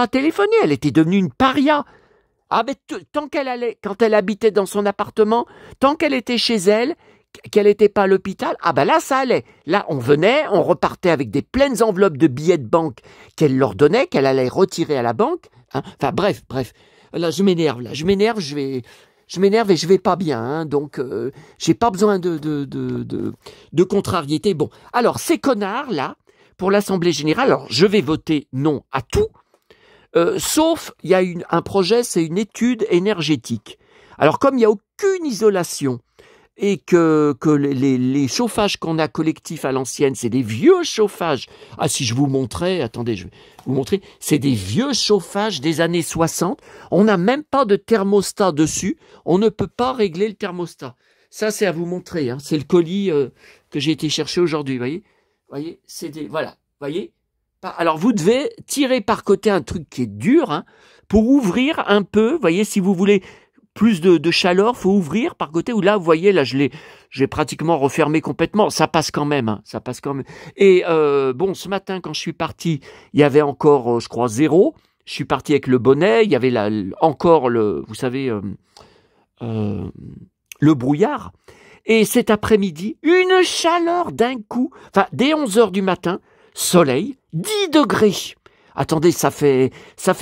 téléphoné, elle était devenue une paria. Ah ben tant qu'elle allait, quand elle habitait dans son appartement, tant qu'elle était chez elle, qu'elle n'était pas à l'hôpital, ah ben là ça allait. Là on venait, on repartait avec des pleines enveloppes de billets de banque qu'elle leur donnait, qu'elle allait retirer à la banque. Hein. Enfin bref. Là je m'énerve, et je vais pas bien, hein, donc j'ai pas besoin de contrariété. Bon, alors ces connards là, pour l'Assemblée générale, alors je vais voter non à tout, sauf il y a un projet, c'est une étude énergétique. Alors comme il n'y a aucune isolation et que les chauffages qu'on a collectifs à l'ancienne, c'est des vieux chauffages. Ah si je vous montrais, attendez, je vais vous montrer, c'est des vieux chauffages des années 60. On n'a même pas de thermostat dessus, on ne peut pas régler le thermostat. Ça c'est à vous montrer, hein. C'est le colis que j'ai été chercher aujourd'hui, voyez, c'est des... Voilà, voyez. Alors, vous devez tirer par côté un truc qui est dur, hein, pour ouvrir un peu, voyez, si vous voulez plus de chaleur, faut ouvrir par côté, ou là, vous voyez, là, j'ai pratiquement refermé complètement. Ça passe quand même, hein, ça passe quand même. Et bon, ce matin, quand je suis parti, il y avait encore, je crois, 0. Je suis parti avec le bonnet, il y avait encore vous savez, le brouillard. Et cet après-midi, une chaleur d'un coup, enfin, dès 11h du matin, soleil, 10 degrés. Attendez, ça fait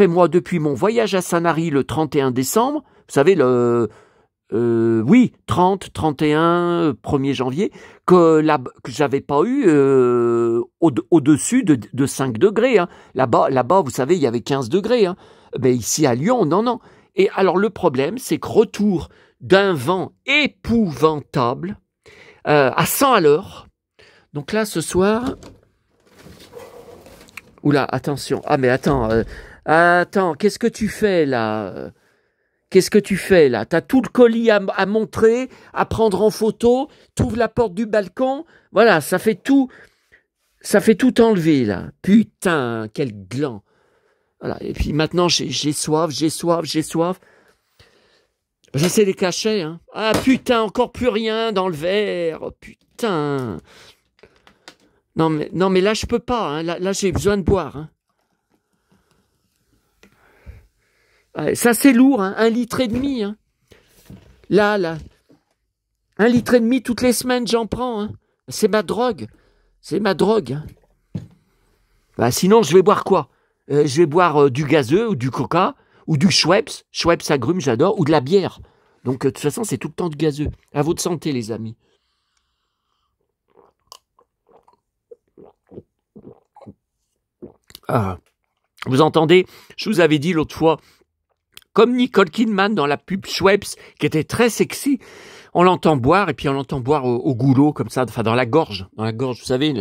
moi, depuis mon voyage à Sanary le 31 décembre, vous savez, 30, 31, 1er janvier, que j'avais pas eu au-dessus de 5 degrés. Hein. Là-bas, vous savez, il y avait 15 degrés. Hein. Mais ici à Lyon, non. Et alors, le problème, c'est que retour d'un vent épouvantable à 100 à l'heure. Donc là, ce soir... Oula, attention. Ah, mais attends. Qu'est-ce que tu fais là? T'as tout le colis à montrer, à prendre en photo. T'ouvres la porte du balcon. Voilà, ça fait tout enlever là. Putain, quel gland. Voilà. Et puis maintenant, j'ai soif. J'essaie les cachets, hein. Ah putain, encore plus rien dans le verre. Oh, putain. Non mais là je peux pas, hein. Là j'ai besoin de boire, hein. Ouais, ça c'est lourd, hein. 1,5 litre, hein. Là, 1,5 litre toutes les semaines, j'en prends. Hein. C'est ma drogue. C'est ma drogue. Hein. Bah, sinon, je vais boire quoi? Je vais boire du gazeux ou du coca ou du Schweppes. Schweppes agrumes, j'adore. Ou de la bière. Donc, de toute façon, c'est tout le temps du gazeux. À votre santé, les amis. Ah. Vous entendez? Je vous avais dit l'autre fois, comme Nicole Kidman dans la pub Schweppes, qui était très sexy, on l'entend boire, et puis on l'entend boire au goulot, comme ça, enfin dans la gorge, vous savez,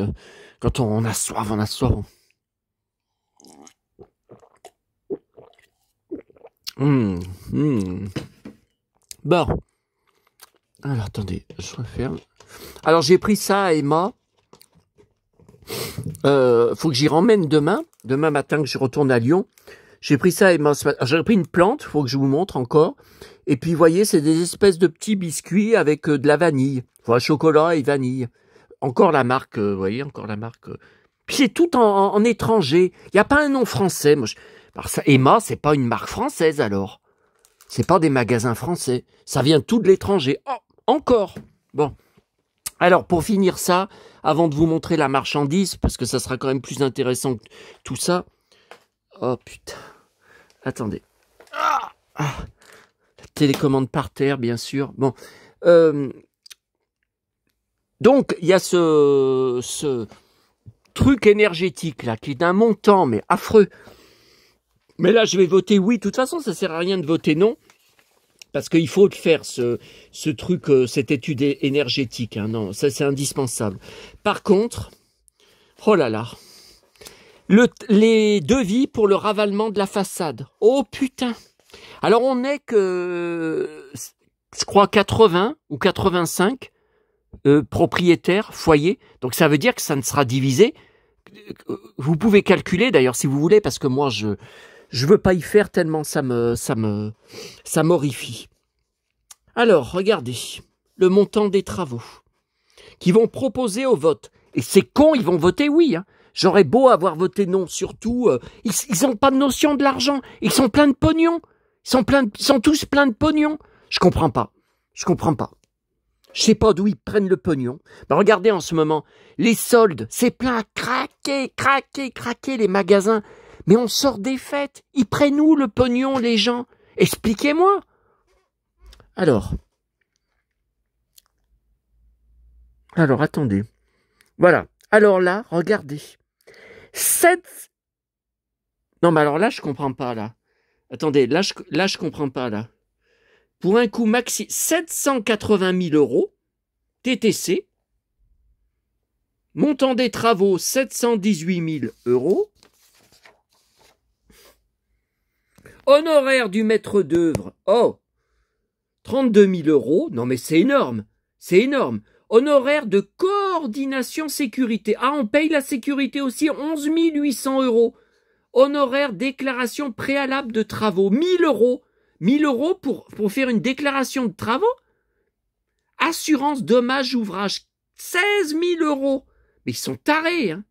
quand on a soif, on a soif. Bon. Alors, attendez, je referme. Alors, j'ai pris ça à Emma. Faut que j'y ramène demain matin que je retourne à Lyon. J'ai pris ça à Emma. J'ai pris une plante, faut que je vous montre encore. Et puis, vous voyez, c'est des espèces de petits biscuits avec de la vanille. Enfin, chocolat et vanille. Encore la marque, vous voyez, encore la marque. Puis c'est tout en étranger. Il n'y a pas un nom français. Moi, alors ça, Emma, c'est pas une marque française alors. C'est pas des magasins français. Ça vient tout de l'étranger. Oh, encore. Bon. Alors, pour finir ça, avant de vous montrer la marchandise, parce que ça sera quand même plus intéressant que tout ça. Oh, putain. Attendez. La télécommande par terre, bien sûr. Bon. Donc, il y a ce truc énergétique, là, qui est d'un montant, mais affreux. Mais là, je vais voter oui. De toute façon, ça sert à rien de voter non. Parce qu'il faut le faire, ce truc, cette étude énergétique. Hein, non, ça, c'est indispensable. Par contre, oh là là, les devis pour le ravalement de la façade. Oh putain. Alors, on n'est que, je crois, 80 ou 85 propriétaires, foyers. Donc, ça veut dire que ça ne sera divisé. Vous pouvez calculer, d'ailleurs, si vous voulez, parce que moi, je veux pas y faire tellement ça m'horrifie. Alors, regardez, le montant des travaux qui vont proposer au vote. Et c'est con, ils vont voter oui. Hein. J'aurais beau avoir voté non, surtout, ils ont pas de notion de l'argent. Ils sont pleins de pognon. Ils sont tous pleins de pognon. Je comprends pas. Je sais pas d'où ils prennent le pognon. Ben regardez en ce moment, les soldes, c'est plein à craquer les magasins. Mais on sort des fêtes. Ils prennent où le pognon, les gens? Expliquez-moi. Alors, attendez. Voilà. Alors là, regardez. 7... Non, mais alors là, je comprends pas, là. Attendez, là, je comprends pas, là. Pour un coût maxi... 780 000 euros, TTC. Montant des travaux, 718 000 euros. Honoraire du maître d'œuvre, 32 000 euros. Non mais c'est énorme, Honoraire de coordination sécurité. Ah, on paye la sécurité aussi, 11 800 euros. Honoraire déclaration préalable de travaux, 1 000 euros. 1 000 euros pour faire une déclaration de travaux. Assurance dommage ouvrage, 16 000 euros. Mais ils sont tarés, hein.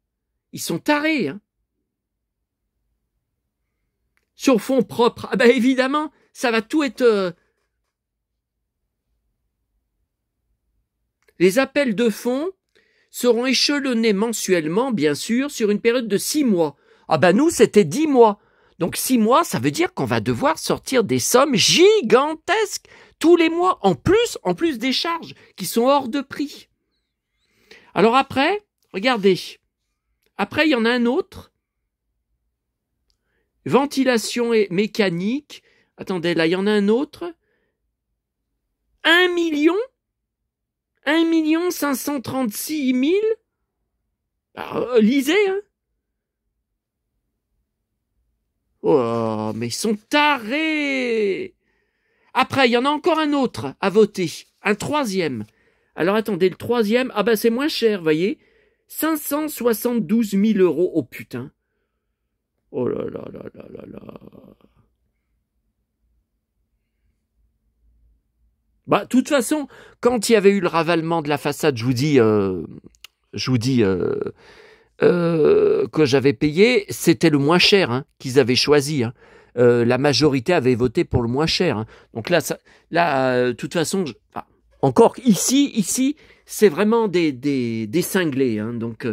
Sur fonds propres, ah ben évidemment, ça va tout être... Les appels de fonds seront échelonnés mensuellement, bien sûr, sur une période de 6 mois. Ah ben nous, c'était 10 mois. Donc 6 mois, ça veut dire qu'on va devoir sortir des sommes gigantesques tous les mois, en plus des charges qui sont hors de prix. Alors après, regardez. Après, il y en a un autre. Ventilation et mécanique. Attendez, là, il y en a un autre. 1 536 000. Alors, lisez, hein. Oh, mais ils sont tarés. Après, il y en a encore un autre à voter. Un troisième. Alors, attendez, le troisième, ah ben c'est moins cher, voyez. 572 000 euros. Oh putain. Oh là là là là là là. Bah, de toute façon, quand il y avait eu le ravalement de la façade, je vous dis que j'avais payé, c'était le moins cher hein, qu'ils avaient choisi. Hein. la majorité avait voté pour le moins cher. Hein. Donc là, de toute façon, encore ici, c'est vraiment des cinglés. Hein. Donc,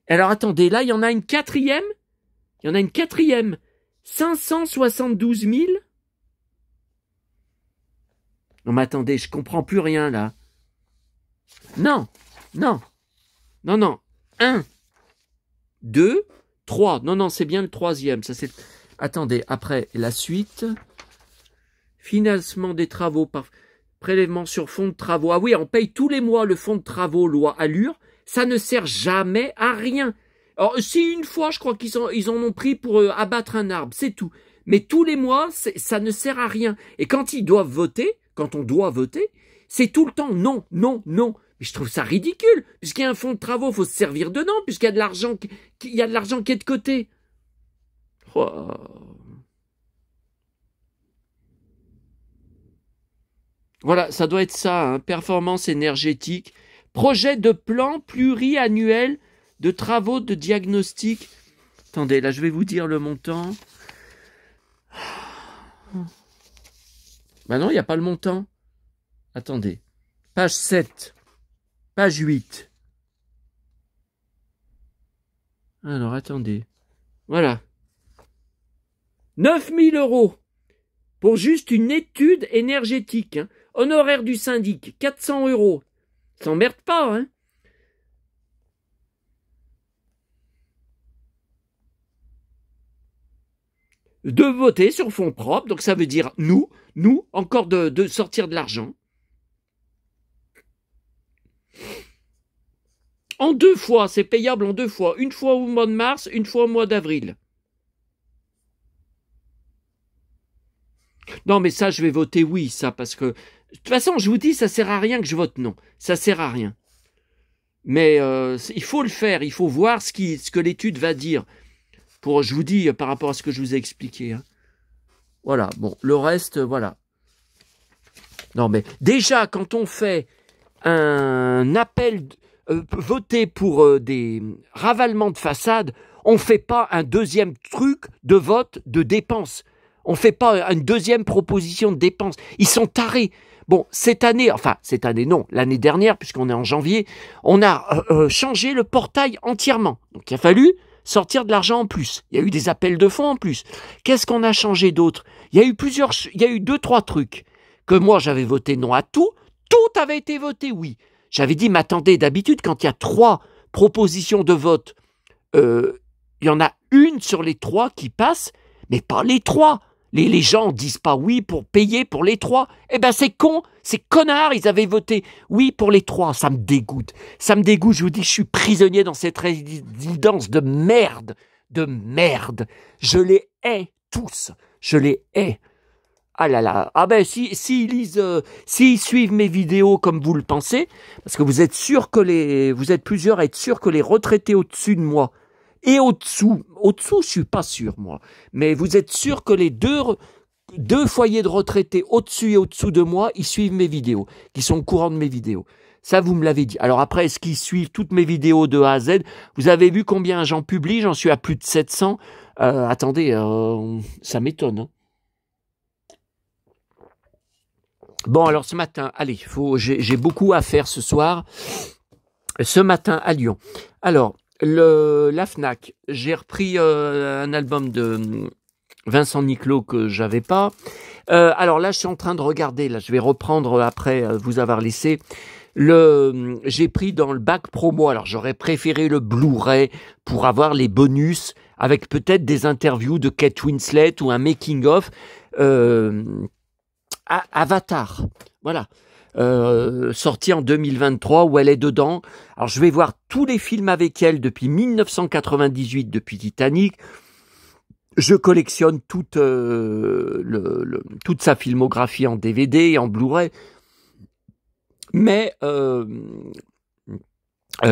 alors attendez, là, il y en a une quatrième. 572 000. Non, mais attendez, je comprends plus rien, là. Non. 1, 2, 3. Non, c'est bien le troisième. Ça, c'est... Attendez, après, la suite. Financement des travaux par prélèvement sur fonds de travaux. Ah oui, on paye tous les mois le fonds de travaux loi Allure. Ça ne sert jamais à rien. Alors, si une fois, je crois ils en ont pris pour abattre un arbre, c'est tout. Mais tous les mois, ça ne sert à rien. Et quand on doit voter, c'est tout le temps non. Mais je trouve ça ridicule. Puisqu'il y a un fonds de travaux, il faut se servir dedans, puisqu'il y a de l'argent qui est de côté. Oh. Voilà, ça doit être ça, hein, performance énergétique. Projet de plan pluriannuel de travaux de diagnostic. Attendez, là, je vais vous dire le montant. Ben non, il n'y a pas le montant. Attendez. Page 7. Page 8. Alors, attendez. Voilà. 9 000 € pour juste une étude énergétique. Hein. Honoraire du syndic, 400 €. S'emmerde pas, hein. De voter sur fonds propres, donc ça veut dire nous, encore de sortir de l'argent. En 2 fois, c'est payable en 2 fois. Une fois au mois de mars, une fois au mois d'avril. Non, mais ça, je vais voter oui, ça, parce que... De toute façon, je vous dis, ça sert à rien que je vote non. Ça sert à rien. Mais il faut le faire, il faut voir ce que l'étude va dire. Je vous dis, par rapport à ce que je vous ai expliqué. Hein. Voilà, bon, le reste, voilà. Non, mais déjà, quand on fait un appel, voter pour des ravalements de façade, on ne fait pas un deuxième truc de vote de dépenses. On ne fait pas une deuxième proposition de dépenses. Ils sont tarés. Bon, cette année non, l'année dernière, puisqu'on est en janvier, on a changé le portail entièrement. Donc il a fallu sortir de l'argent en plus. Il y a eu des appels de fonds en plus. Qu'est-ce qu'on a changé d'autre ? Il y a eu 2-3 trucs que moi j'avais voté non à tout. Tout avait été voté oui. J'avais dit, mais attendez, d'habitude, quand il y a 3 propositions de vote, il y en a une sur les 3 qui passe, mais pas les 3. Les gens disent pas oui pour payer pour les 3. Eh ben c'est con, c'est connard, ils avaient voté oui pour les 3. Ça me dégoûte, je vous dis, je suis prisonnier dans cette résidence de merde. Je les hais tous, je les hais. Ah là là, ah ben s'ils suivent mes vidéos comme vous le pensez, parce que vous êtes plusieurs à être sûrs que les retraités au-dessus de moi, et au-dessous, je suis pas sûr, moi. Mais vous êtes sûr que les deux foyers de retraités au-dessus et au-dessous de moi, ils suivent mes vidéos, qui sont au courant de mes vidéos. Ça, vous me l'avez dit. Alors après, est-ce qu'ils suivent toutes mes vidéos de A à Z ? Vous avez vu combien j'en publie ? J'en suis à plus de 700. Attendez, ça m'étonne. Hein. Bon, alors ce matin, allez, j'ai beaucoup à faire ce soir. Ce matin à Lyon. Alors, la Fnac, j'ai repris un album de Vincent Niclot que j'avais pas. Alors là, je suis en train de regarder. Là, je vais reprendre après vous avoir laissé. J'ai pris dans le bac promo. Alors, j'aurais préféré le Blu-ray pour avoir les bonus avec peut-être des interviews de Kate Winslet ou un making-of. Avatar. Voilà. Sortie en 2023 où elle est dedans. Alors je vais voir tous les films avec elle depuis 1998, depuis Titanic. Je collectionne toute sa filmographie en DVD et en Blu-ray. Mais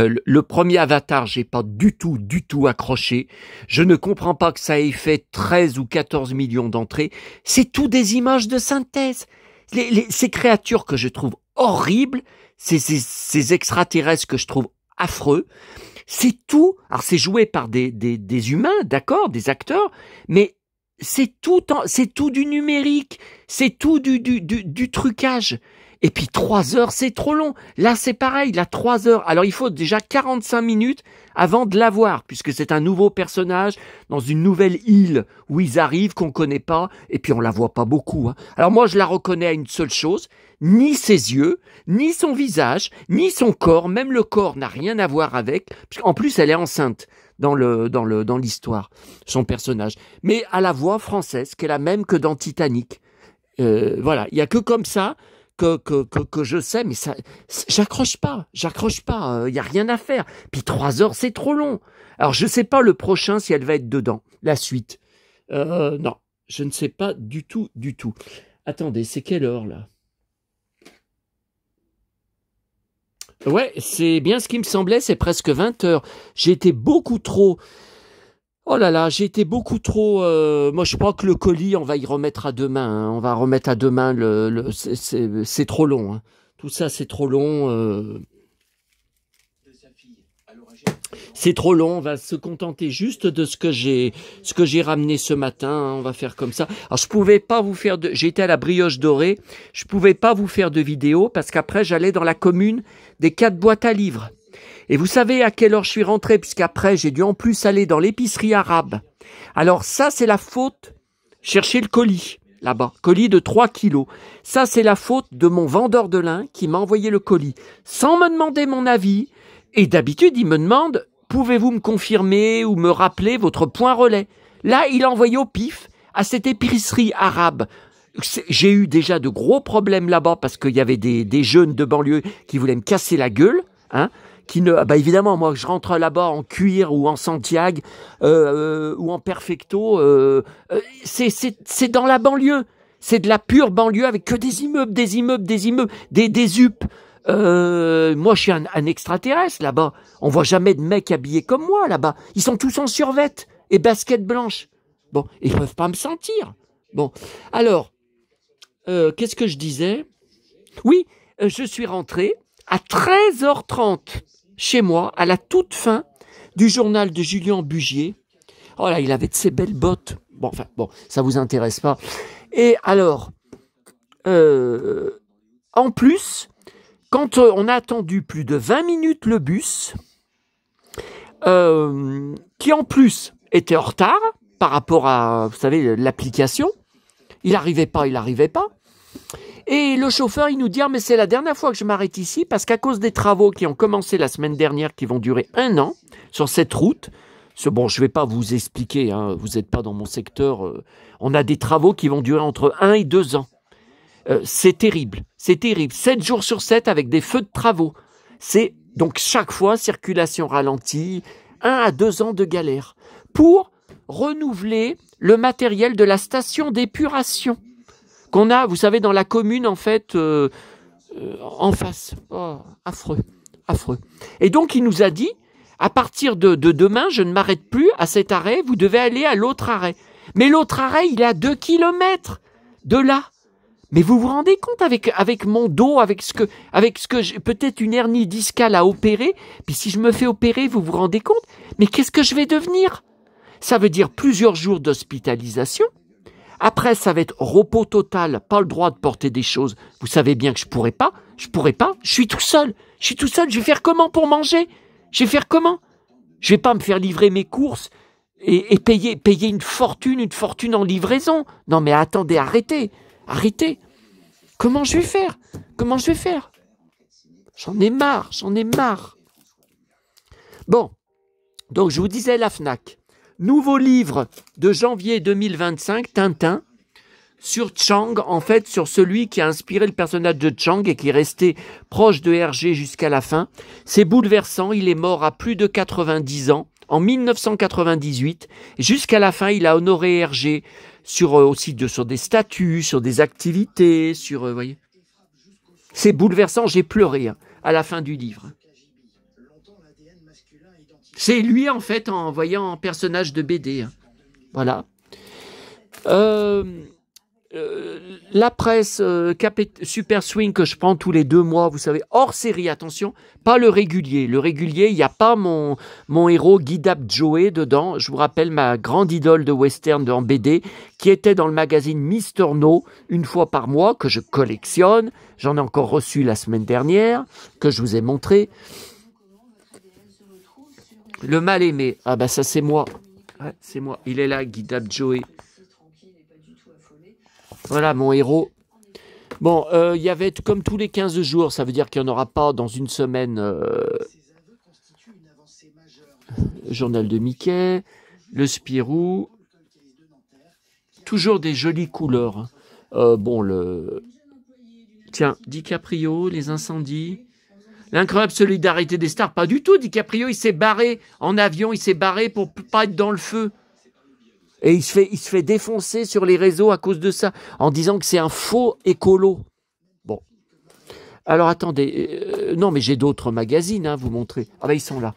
le premier Avatar, j'ai pas du tout accroché. Je ne comprends pas que ça ait fait 13 ou 14 millions d'entrées. C'est tout des images de synthèse. Ces créatures que je trouve horribles, ces extraterrestres que je trouve affreux, c'est tout. Alors c'est joué par des humains, d'accord, des acteurs, mais c'est tout du numérique, c'est tout du trucage. Et puis 3 heures, c'est trop long. Là, c'est pareil, là, 3 heures. Alors, il faut déjà 45 minutes avant de la voir, puisque c'est un nouveau personnage dans une nouvelle île où ils arrivent, qu'on connaît pas, et puis on la voit pas beaucoup. Hein. Alors moi, je la reconnais à une seule chose, ni ses yeux, ni son visage, ni son corps, même le corps n'a rien à voir avec, en plus, elle est enceinte dans l'histoire, son personnage. Mais à la voix française, qui est la même que dans Titanic. Voilà, il y a que comme ça que je sais, mais ça, j'accroche pas, il y a rien à faire. Puis 3 heures, c'est trop long. Alors je sais pas le prochain si elle va être dedans, la suite. Non, je ne sais pas du tout. Attendez, c'est quelle heure là? Ouais, c'est bien ce qui me semblait, c'est presque 20 heures. J'ai été beaucoup trop... Oh là là, j'ai été beaucoup trop... Moi, je crois que le colis, on va y remettre à demain. Hein. On va remettre à demain c'est trop long. Hein. Tout ça, c'est trop long. C'est trop long. On va se contenter juste de ce que j'ai ramené ce matin. Hein. On va faire comme ça. Alors, je pouvais pas vous faire de... J'étais à la Brioche Dorée. Je pouvais pas vous faire de vidéo parce qu'après, j'allais dans la commune des 4 boîtes à livres. Et vous savez à quelle heure je suis rentré, puisqu'après, j'ai dû en plus aller dans l'épicerie arabe. Alors ça, c'est la faute, chercher le colis, là-bas, colis de 3 kilos. Ça, c'est la faute de mon vendeur de lin qui m'a envoyé le colis, sans me demander mon avis. Et d'habitude, il me demande, pouvez-vous me confirmer ou me rappeler votre point relais? Là, il a envoyé au pif à cette épicerie arabe. J'ai eu déjà de gros problèmes là-bas parce qu'il y avait des jeunes de banlieue qui voulaient me casser la gueule, hein. Évidemment, moi, je rentre là-bas en cuir ou en Santiago ou en perfecto. C'est dans la banlieue. C'est de la pure banlieue avec que des immeubles, des UP. Moi, je suis un extraterrestre là-bas. On voit jamais de mecs habillés comme moi là-bas. Ils sont tous en survette et baskets blanches. Bon, ils peuvent pas me sentir. Bon, alors, qu'est-ce que je disais? Oui, je suis rentré à 13h30 chez moi, à la toute fin du journal de Julien Bugier. Oh là, il avait de ces belles bottes. Bon, ça vous intéresse pas. Et alors, en plus, quand on a attendu plus de 20 minutes le bus, qui en plus était en retard par rapport à, vous savez, l'application, il arrivait pas. Et le chauffeur, il nous dit, mais c'est la dernière fois que je m'arrête ici parce qu'à cause des travaux qui ont commencé la semaine dernière, qui vont durer 1 an sur cette route, bon, je vais pas vous expliquer, hein, vous n'êtes pas dans mon secteur, on a des travaux qui vont durer entre 1 et 2 ans. C'est terrible. 7 jours sur 7 avec des feux de travaux. C'est donc chaque fois circulation ralentie, 1 à 2 ans de galère pour renouveler le matériel de la station d'épuration qu'on a, vous savez, dans la commune, en fait, en face. Oh, affreux. Et donc, il nous a dit, à partir de demain, je ne m'arrête plus à cet arrêt, vous devez aller à l'autre arrêt. Mais l'autre arrêt, il est à 2 kilomètres de là. Mais vous vous rendez compte avec mon dos, avec ce que j'ai, peut-être une hernie discale à opérer, puis si je me fais opérer, vous vous rendez compte? Mais qu'est-ce que je vais devenir? Ça veut dire plusieurs jours d'hospitalisation. Après, ça va être repos total, pas le droit de porter des choses. Vous savez bien que je pourrais pas, je suis tout seul, je vais faire comment pour manger? Je vais faire comment? Je vais pas me faire livrer mes courses et payer une fortune en livraison. Non mais attendez, arrêtez. Comment je vais faire? J'en ai marre. Bon, donc je vous disais la FNAC. Nouveau livre de janvier 2025, Tintin, sur Chang, en fait, sur celui qui a inspiré le personnage de Chang et qui est resté proche de Hergé jusqu'à la fin. C'est bouleversant, il est mort à plus de 90 ans, en 1998. Jusqu'à la fin, il a honoré Hergé sur des statuts, sur des activités, voyez. C'est bouleversant, j'ai pleuré à la fin du livre. C'est lui, en fait, en voyant un personnage de BD. Voilà. la presse Super Swing que je prends tous les 2 mois, vous savez, hors série, attention, pas le régulier. Le régulier, il n'y a pas mon héros Guy Dap Joey dedans. Je vous rappelle ma grande idole de western en BD qui était dans le magazine Mister No une fois par mois, que je collectionne. J'en ai encore reçu la semaine dernière, que je vous ai montré. Le mal-aimé, ah bah ça c'est moi. Ouais, c'est moi, il est là, Guy Dap Joey. Voilà mon héros. Bon, il y avait comme tous les 15 jours, ça veut dire qu'il n'y en aura pas dans une semaine. Journal de Mickey, le Spirou. Toujours des jolies couleurs. Tiens, DiCaprio, les incendies. L'incroyable solidarité des stars, pas du tout. DiCaprio, il s'est barré en avion, il s'est barré pour pas être dans le feu. Et il se fait défoncer sur les réseaux à cause de ça, en disant que c'est un faux écolo. Bon. Alors attendez, non mais j'ai d'autres magazines à vous montrer. Ah ben ils sont là.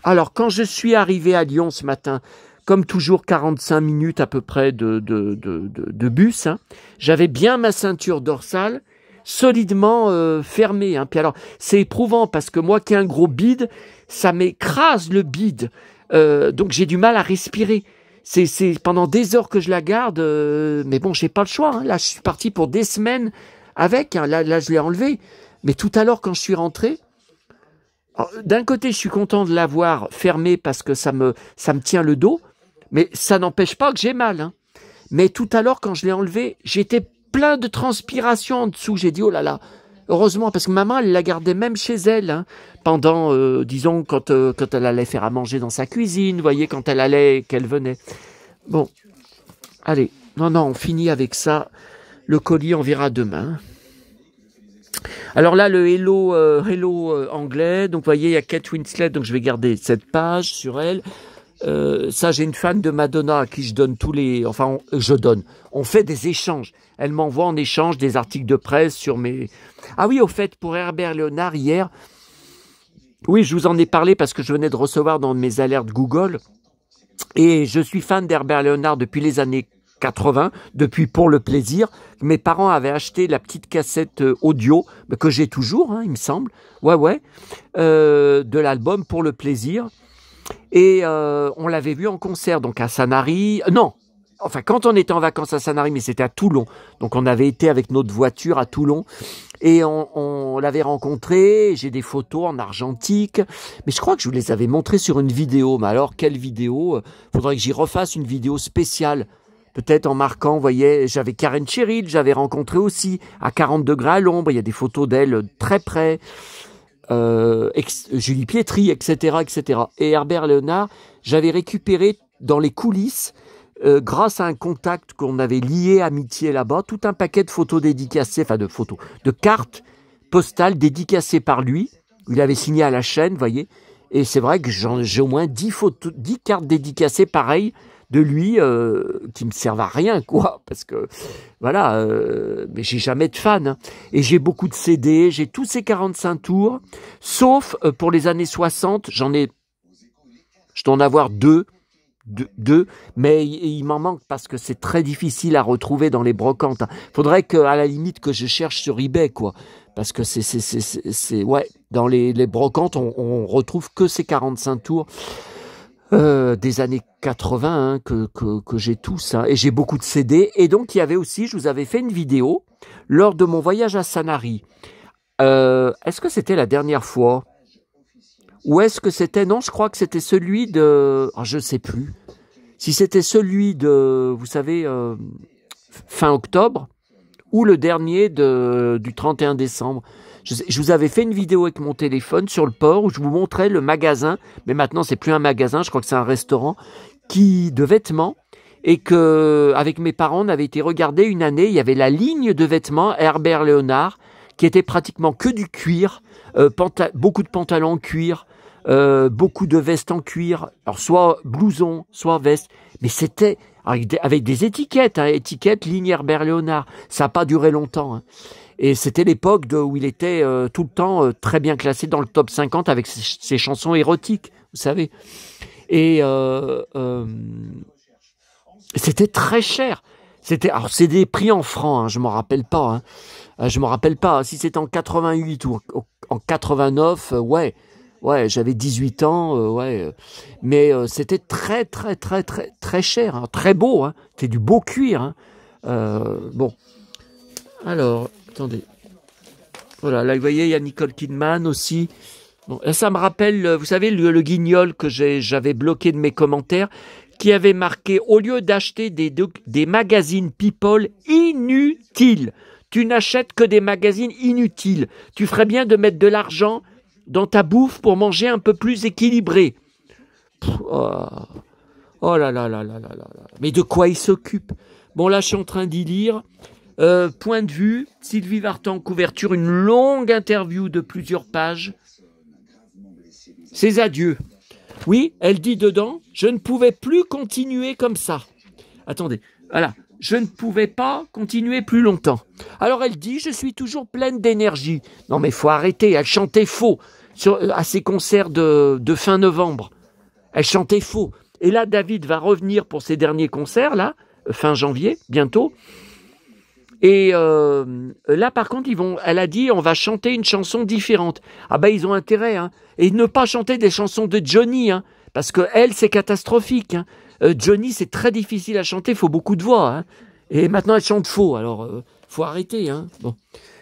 Alors quand je suis arrivé à Lyon ce matin, comme toujours 45 minutes à peu près de bus, hein, j'avais bien ma ceinture dorsale solidement fermée. Hein. Puis alors c'est éprouvant parce que moi qui ai un gros bide, ça m'écrase le bide. Donc j'ai du mal à respirer. C'est pendant des heures que je la garde, mais bon, j'ai pas le choix. Hein. Là, je suis parti pour des semaines avec. Hein. Là, je l'ai enlevé. Mais tout à l'heure, quand je suis rentré, d'un côté, je suis content de l'avoir fermée parce que ça me tient le dos, mais ça n'empêche pas que j'ai mal. Hein. Mais tout à l'heure, quand je l'ai enlevé, j'étais plein de transpiration en dessous. J'ai dit, oh là là. Heureusement, parce que maman, elle la gardait même chez elle, hein, pendant, disons, quand elle allait faire à manger dans sa cuisine, vous voyez, quand qu'elle venait. Bon, allez, non, on finit avec ça. Le colis, on verra demain. Alors là, le Hello anglais, donc vous voyez, il y a Kate Winslet, donc je vais garder cette page sur elle. Ça, j'ai une fan de Madonna à qui je donne on fait des échanges. Elle m'envoie en échange des articles de presse sur mes... Ah oui, au fait, pour Herbert Léonard, hier, oui, je vous en ai parlé parce que je venais de recevoir dans mes alertes Google, et je suis fan d'Herbert Léonard depuis les années 80, depuis Pour le plaisir. Mes parents avaient acheté la petite cassette audio, que j'ai toujours, hein, il me semble, de l'album Pour le plaisir. Et on l'avait vu en concert, donc à Sanary. Quand on était en vacances à Sanary, mais c'était à Toulon. Donc on avait été avec notre voiture à Toulon et on l'avait rencontré. J'ai des photos en argentique, mais je crois que je vous les avais montrées sur une vidéo. Mais alors, quelle vidéo? Faudrait que j'y refasse une vidéo spéciale. Peut-être en marquant, vous voyez, j'avais Karen Cheryl, j'avais rencontré aussi à 40 degrés à l'ombre. Il y a des photos d'elle très près. Julie Pietri, etc., etc. Et Herbert Léonard, j'avais récupéré dans les coulisses, grâce à un contact qu'on avait lié amitié là-bas, tout un paquet de photos dédicacées, de cartes postales dédicacées par lui. Il avait signé à la chaîne, vous voyez. Et c'est vrai que j'ai au moins 10 cartes dédicacées pareilles de lui qui me servent à rien, quoi, parce que voilà, mais j'ai jamais de fan, hein. Et j'ai beaucoup de CD, j'ai tous ces 45 tours, sauf pour les années 60, je dois en avoir deux, mais il m'en manque parce que c'est très difficile à retrouver dans les brocantes. Faudrait à la limite que je cherche sur eBay, quoi, parce que dans les brocantes on retrouve que ces 45 tours. Des années 80 hein, que j'ai tous, hein, et j'ai beaucoup de CD. Et donc il y avait aussi, je vous avais fait une vidéo lors de mon voyage à Sanary. Est-ce que c'était la dernière fois ou est-ce que c'était, non, je crois que c'était celui de, je sais plus si c'était celui de, vous savez, fin octobre ou le dernier du 31 décembre. Je vous avais fait une vidéo avec mon téléphone sur le port où je vous montrais le magasin, mais maintenant c'est plus un magasin, je crois que c'est un restaurant de vêtements, et que avec mes parents on avait été regarder une année, il y avait la ligne de vêtements Herbert Léonard qui était pratiquement que du cuir, beaucoup de pantalons en cuir, beaucoup de vestes en cuir, alors soit blouson, soit veste, mais c'était avec des étiquettes, hein, étiquettes ligne Herbert Léonard. Ça n'a pas duré longtemps, hein. Et c'était l'époque où il était tout le temps très bien classé dans le top 50 avec ses chansons érotiques, vous savez. Et c'était très cher. Alors c'est des prix en francs, hein, je m'en rappelle pas. Hein. Je me rappelle pas. Si c'était en 88 ou en 89, ouais. Ouais, j'avais 18 ans, ouais. Mais c'était très, très, très, très, très cher, hein, très beau, hein. C'était du beau cuir, hein. Bon. Alors, attendez. Voilà, là, vous voyez, il y a Nicole Kidman aussi. Bon, là, ça me rappelle, vous savez, le guignol que j'avais bloqué de mes commentaires, qui avait marqué, au lieu d'acheter des magazines People inutiles, tu n'achètes que des magazines inutiles. Tu ferais bien de mettre de l'argent dans ta bouffe pour manger un peu plus équilibré. Oh là là là là là là. Mais de quoi il s'occupe? Bon, là, je suis en train d'y lire. Point de vue, Sylvie Vartan, couverture, une longue interview de plusieurs pages. Ses adieux. Oui, elle dit dedans, je ne pouvais plus continuer comme ça. Attendez, voilà. Je ne pouvais pas continuer plus longtemps. Alors elle dit, je suis toujours pleine d'énergie. Non mais faut arrêter, elle chantait faux à ses concerts de fin novembre. Elle chantait faux. Et là, David va revenir pour ses derniers concerts, là, fin janvier, bientôt. Et là, par contre, elle a dit, on va chanter une chanson différente. Ah ben, ils ont intérêt, hein. Et ne pas chanter des chansons de Johnny, hein, parce que elle, c'est catastrophique, hein. Johnny, c'est très difficile à chanter, il faut beaucoup de voix, hein. Et maintenant, elle chante faux, alors faut arrêter, hein. Bon.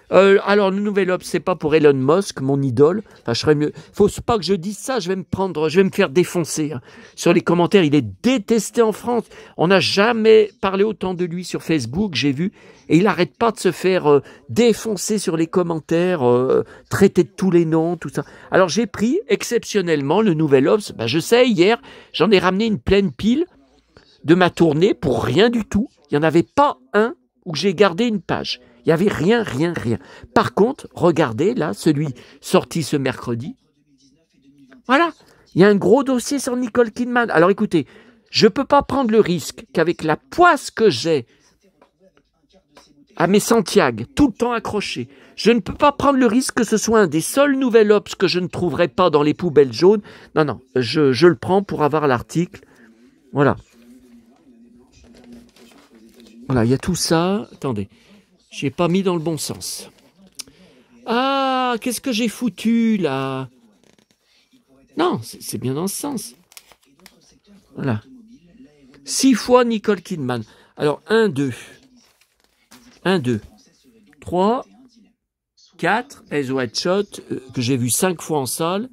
Alors, le Nouvel Obs, c'est pas pour Elon Musk, mon idole. Enfin, je serais mieux. Faut pas que je dise ça, je vais me faire défoncer, hein. Sur les commentaires, il est détesté en France. On n'a jamais parlé autant de lui sur Facebook, j'ai vu. Et il n'arrête pas de se faire défoncer sur les commentaires, traiter de tous les noms, tout ça. Alors, j'ai pris exceptionnellement le Nouvel Obs. Ben, je sais, hier, j'en ai ramené une pleine pile de ma tournée pour rien du tout. Il n'y en avait pas un où j'ai gardé une page. Il n'y avait rien, rien, rien. Par contre, regardez, là, celui sorti ce mercredi. Voilà, il y a un gros dossier sur Nicole Kidman. Alors écoutez, je ne peux pas prendre le risque qu'avec la poisse que j'ai à mes Santiago, tout le temps accroché, je ne peux pas prendre le risque que ce soit un des seuls Nouvel Obs que je ne trouverai pas dans les poubelles jaunes. Non, non, je le prends pour avoir l'article. Voilà. Voilà, il y a tout ça. Attendez. Je n'ai pas mis dans le bon sens. Ah, qu'est-ce que j'ai foutu, là? Non, c'est bien dans ce sens. Voilà. 6 fois Nicole Kidman. Alors, 1, 2. 1, 2. 3, 4. Eyes Wide Shut, que j'ai vu 5 fois en salle.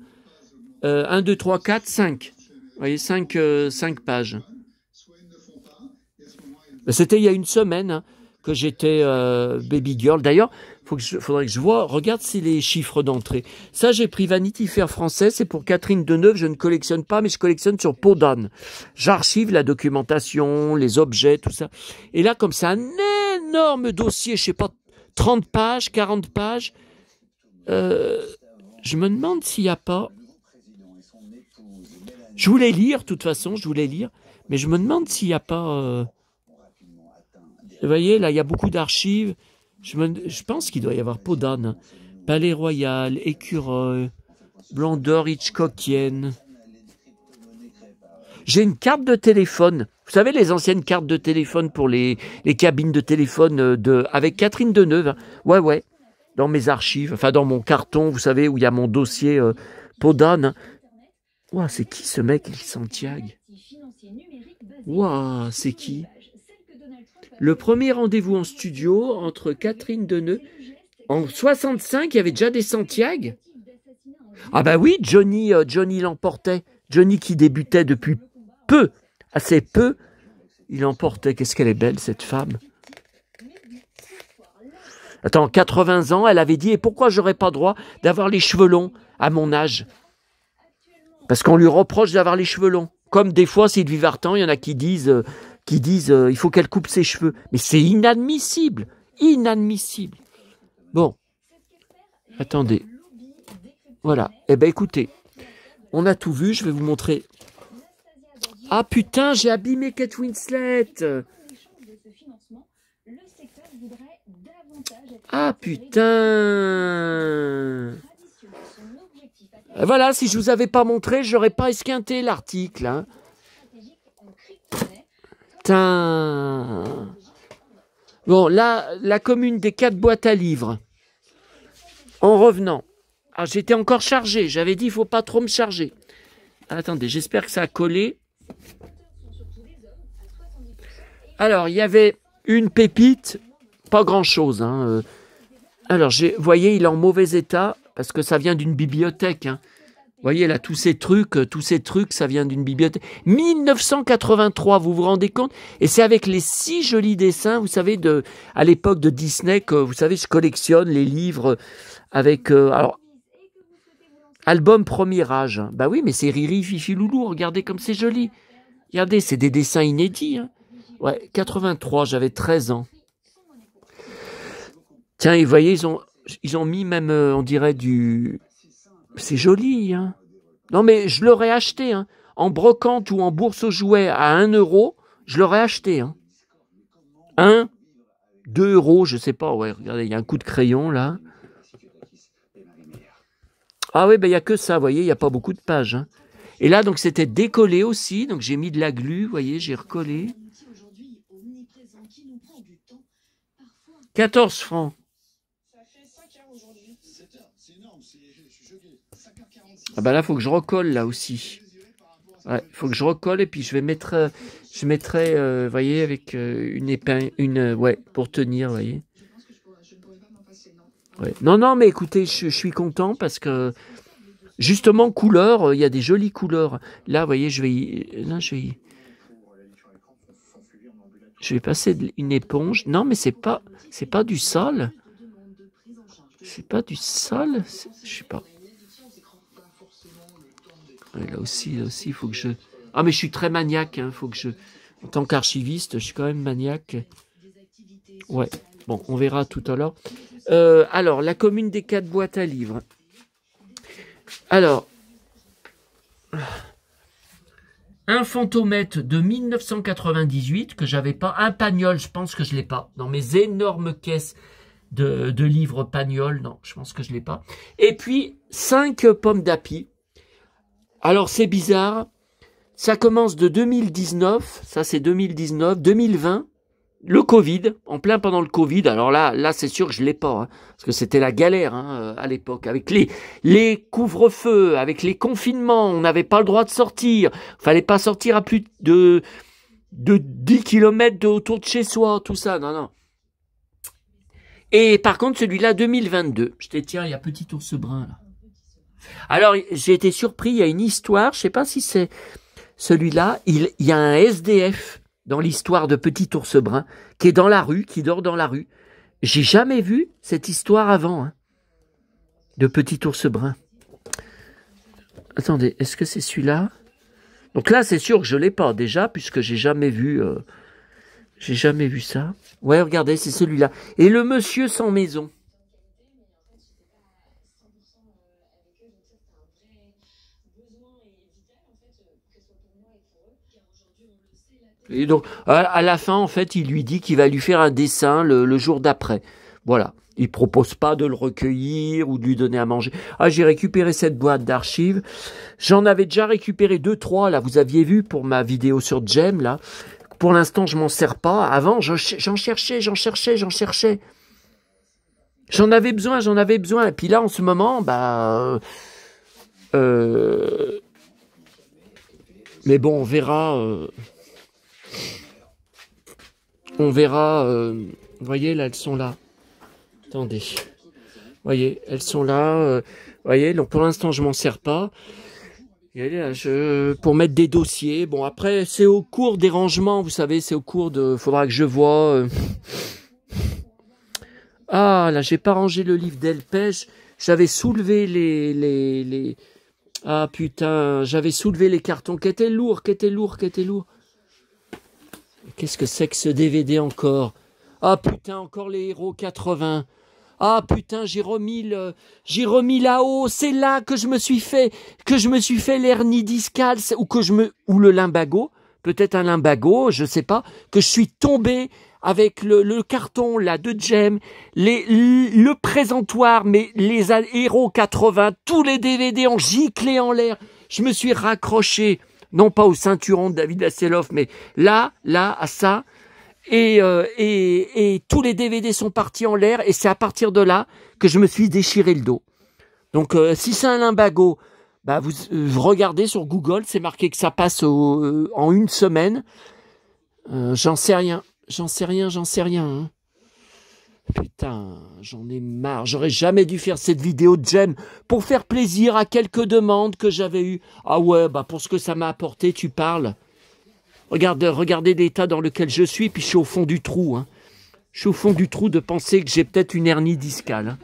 1, 2, 3, 4, 5. Vous voyez, 5 pages. C'était il y a une semaine, hein, que j'étais Baby Girl. D'ailleurs, faudrait que je vois, regarde si les chiffres d'entrée. Ça, j'ai pris Vanity Fair français, c'est pour Catherine Deneuve, je ne collectionne pas, mais je collectionne sur Podane. J'archive la documentation, les objets, tout ça. Et là, comme c'est un énorme dossier, je sais pas, 30 pages, 40 pages, je me demande s'il n'y a pas... Je voulais lire, de toute façon, mais je me demande s'il n'y a pas... Vous voyez, là, il y a beaucoup d'archives. Je pense qu'il doit y avoir Podane. Palais Royal, Écureuil, Blanc d'Or, Hitchcockienne. J'ai une carte de téléphone. Vous savez, les anciennes cartes de téléphone pour les cabines de téléphone avec Catherine Deneuve. Hein. Ouais. Dans mes archives, enfin dans mon carton, vous savez, où il y a mon dossier Podane. Hein. Ouah, c'est qui ce mec, Santiago? Ouah, c'est qui? Le premier rendez-vous en studio entre Catherine Deneuve. En 65, il y avait déjà des Santiago. Ah bah oui, Johnny l'emportait. Johnny qui débutait depuis peu, assez peu, il emportait. Qu'est-ce qu'elle est belle, cette femme. Attends, 80 ans, elle avait dit, et pourquoi j'aurais pas droit d'avoir les cheveux longs à mon âge? Parce qu'on lui reproche d'avoir les cheveux longs. Comme des fois, Sylvie Vartan, il y en a qui disent il faut qu'elle coupe ses cheveux. Mais c'est inadmissible. Inadmissible. Bon. Attendez. Voilà. Eh bien, écoutez. On a tout vu. Je vais vous montrer. Ah, putain, j'ai abîmé Kate Winslet. Ah, putain. Et voilà, si je vous avais pas montré, j'aurais pas esquinté l'article. Hein. Putain. Bon, là, la commune des 4 boîtes à livres. En revenant. Ah, j'étais encore chargé. J'avais dit, il faut pas trop me charger. Attendez, j'espère que ça a collé. Alors, il y avait une pépite. Pas grand-chose. Hein. Alors, vous voyez, il est en mauvais état. Parce que ça vient d'une bibliothèque. Hein. Vous voyez, là, tous ces trucs, ça vient d'une bibliothèque. 1983, vous vous rendez compte? Et c'est avec les 6 jolis dessins, vous savez, à l'époque de Disney, que, vous savez, je collectionne les livres avec... alors, album premier âge. Bah oui, mais c'est Riri, Fifi, Loulou, regardez comme c'est joli. Regardez, c'est des dessins inédits. Hein. Ouais, 83, j'avais 13 ans. Tiens, vous voyez, ils ont mis même, on dirait, du... C'est joli, hein. Non, mais je l'aurais acheté, hein. En brocante ou en bourse aux jouets à 1 euro, je l'aurais acheté, hein. 1, 2 euros, je sais pas, ouais, regardez, il y a un coup de crayon, là. Ah oui, ben il n'y a que ça, vous voyez, il n'y a pas beaucoup de pages, hein. Et là, donc, c'était décollé aussi, donc j'ai mis de la glu, vous voyez, j'ai recollé. 14 francs. Ah ben là, il faut que je recolle, là aussi. Ouais, il faut que je recolle, et puis je mettrai, vous voyez, avec une épingle, ouais, pour tenir, vous voyez. Ouais. Non, mais écoutez, je suis content, parce que, justement, couleur, il y a des jolies couleurs. Là, vous voyez, je vais passer une éponge. Non, mais c'est pas du sale. C'est pas du sale, je sais pas. Ouais, là aussi, il faut que je... Ah, mais je suis très maniaque, hein, faut que je... En tant qu'archiviste, je suis quand même maniaque. Ouais, bon, on verra tout à l'heure. Alors, la commune des 4 boîtes à livres. Alors, un fantomètre de 1998 que j'avais pas. Un Pagnol, je pense que je l'ai pas. Dans mes énormes caisses de livres Pagnol, non, je pense que je l'ai pas. Et puis, 5 pommes d'api. Alors, c'est bizarre. Ça commence de 2019. Ça, c'est 2019. 2020. Le Covid. En plein pendant le Covid. Alors là, c'est sûr que je l'ai pas. Hein, parce que c'était la galère à l'époque. Avec les couvre-feux, avec les confinements. On n'avait pas le droit de sortir. Fallait pas sortir à plus de 10 km autour de chez soi. Tout ça. Non. Et par contre, celui-là, 2022. Je t'ai tiens, il y a Petit Ours Brun là. Alors, j'ai été surpris, il y a une histoire, je sais pas si c'est celui-là, il y a un SDF dans l'histoire de Petit Ours Brun, qui est dans la rue, qui dort dans la rue. J'ai jamais vu cette histoire avant, hein, de Petit Ours Brun. Attendez, est-ce que c'est celui-là? Donc là, c'est sûr que je l'ai pas déjà, puisque j'ai jamais vu ça. Ouais, regardez, c'est celui-là. Et le monsieur sans maison. Et donc, à la fin, en fait, il lui dit qu'il va lui faire un dessin le jour d'après. Voilà. Il propose pas de le recueillir ou de lui donner à manger. Ah, j'ai récupéré cette boîte d'archives. J'en avais déjà récupéré 2-3, là. Vous aviez vu pour ma vidéo sur Jem, là. Pour l'instant, je m'en sers pas. Avant, j'en cherchais. J'en avais besoin. Et puis là, en ce moment, mais bon, on verra. Vous voyez, là, elles sont là. Attendez. Vous voyez, elles sont là. Vous voyez, donc pour l'instant, je m'en sers pas. Et là, pour mettre des dossiers. Bon, après, c'est au cours des rangements, vous savez, c'est au cours de... Faudra que je vois... Ah, là, j'ai pas rangé le livre Delpech. J'avais soulevé les... Ah, putain, j'avais soulevé les cartons qui étaient lourds. Qu'est-ce que c'est que ce DVD encore? Ah putain, encore les héros 80. Ah putain, j'ai remis là-haut. C'est là que je me suis fait l'hernie discale ou le lumbago. Peut-être un lumbago, je sais pas. Que je suis tombé avec le carton là de Jem, le présentoir, mais les héros 80, tous les DVD ont giclé en l'air. Je me suis raccroché. Non pas au ceinturon de David Hasselhoff, mais là, à ça. et tous les DVD sont partis en l'air, et c'est à partir de là que je me suis déchiré le dos. Donc si c'est un lumbago, bah vous regardez sur Google, c'est marqué que ça passe en une semaine. J'en sais rien. Hein. Putain, j'en ai marre. J'aurais jamais dû faire cette vidéo de Jem pour faire plaisir à quelques demandes que j'avais eues. Ah ouais, bah pour ce que ça m'a apporté, tu parles. Regardez l'état dans lequel je suis, puis je suis au fond du trou. Hein. Je suis au fond du trou de penser que j'ai peut-être une hernie discale.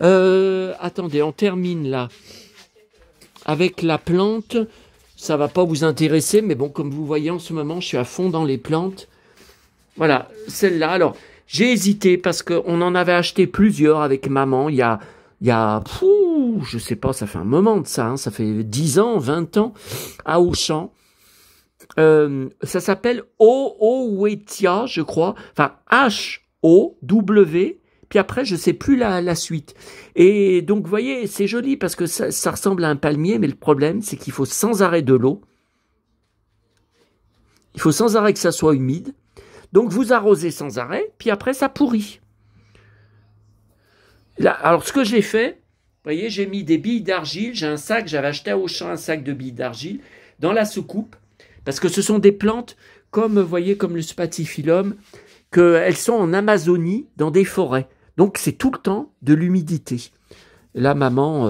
Attendez, on termine là. Avec la plante, ça va pas vous intéresser, mais bon, comme vous voyez en ce moment, je suis à fond dans les plantes. Voilà, celle-là. Alors, j'ai hésité parce qu'on en avait acheté plusieurs avec maman. Il y a je sais pas, ça fait un moment de ça. Hein, ça fait 10 ans, 20 ans, à Auchan. Ça s'appelle Oweitia, je crois. Enfin, H-O-W. Puis après, je sais plus la suite. Et donc, vous voyez, c'est joli parce que ça ressemble à un palmier, mais le problème, c'est qu'il faut sans arrêt de l'eau. Il faut sans arrêt que ça soit humide. Donc, vous arrosez sans arrêt, puis après, ça pourrit. Là, alors, ce que j'ai fait, vous voyez, j'ai mis des billes d'argile. J'ai un sac, j'avais acheté à Auchan un sac de billes d'argile dans la soucoupe. Parce que ce sont des plantes, comme, vous voyez, comme le spathiphyllum, qu'elles sont en Amazonie, dans des forêts. Donc, c'est tout le temps de l'humidité. Là, maman,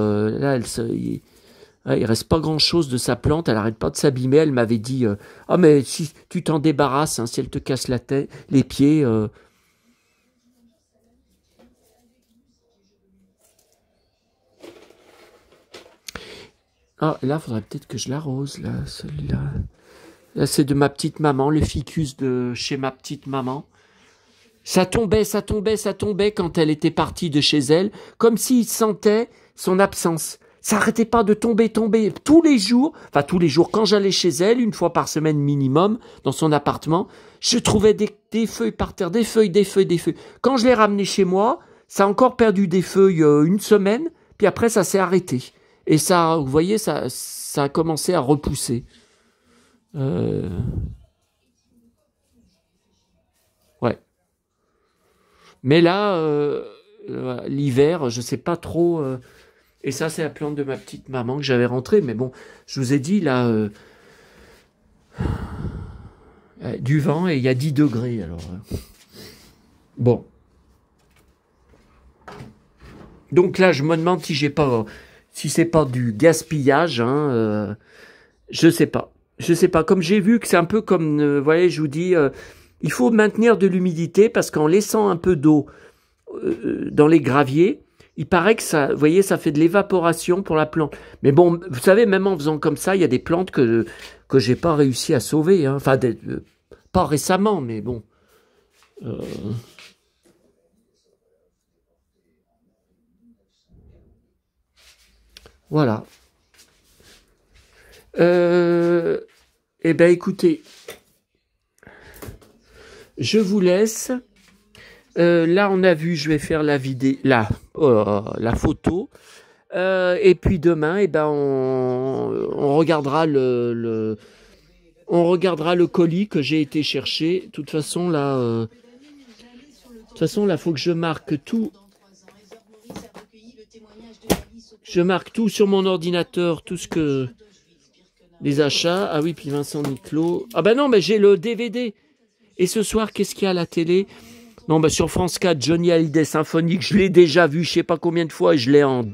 il reste pas grand-chose de sa plante. Elle arrête pas de s'abîmer. Elle m'avait dit, ah, mais si tu t'en débarrasses, hein, si elle te casse la tête, les pieds. Ah, là, faudrait peut-être que je l'arrose, là, celui-là. Là, c'est de ma petite maman, le ficus de chez ma petite maman. Ça tombait quand elle était partie de chez elle, comme s'il sentait son absence. Ça n'arrêtait pas de tomber tous les jours, quand j'allais chez elle, une fois par semaine minimum, dans son appartement, je trouvais des feuilles par terre, des feuilles. Quand je l'ai ramené chez moi, ça a encore perdu des feuilles une semaine, puis après ça s'est arrêté. Et ça, vous voyez, ça a commencé à repousser. Ouais. Mais là, l'hiver, je sais pas trop. Et ça, c'est la plante de ma petite maman que j'avais rentrée. Mais bon, je vous ai dit, là, du vent et il y a 10 degrés. Alors, bon. Donc là, je me demande si c'est pas du gaspillage. Hein, je sais pas. Comme j'ai vu que c'est un peu comme, vous voyez, je vous dis, il faut maintenir de l'humidité parce qu'en laissant un peu d'eau dans les graviers, il paraît que ça, vous voyez, ça fait de l'évaporation pour la plante. Mais bon, vous savez, même en faisant comme ça, il y a des plantes que j'ai pas réussi à sauver. Hein. Enfin, pas récemment, mais bon. Voilà. Eh ben, écoutez, je vous laisse. Là, on a vu, je vais faire la vidéo, la photo. Et puis demain, eh ben, on regardera le colis que j'ai été chercher. De toute façon, là, faut que je marque tout. Je marque tout sur mon ordinateur, tout ce que les achats. Ah oui, puis Vincent Niclot. Ah ben non, mais j'ai le DVD. Et ce soir, qu'est-ce qu'il y a à la télé? Non, ben sur France 4, Johnny Hallyday Symphonique, je l'ai déjà vu, je sais pas combien de fois, je l'ai en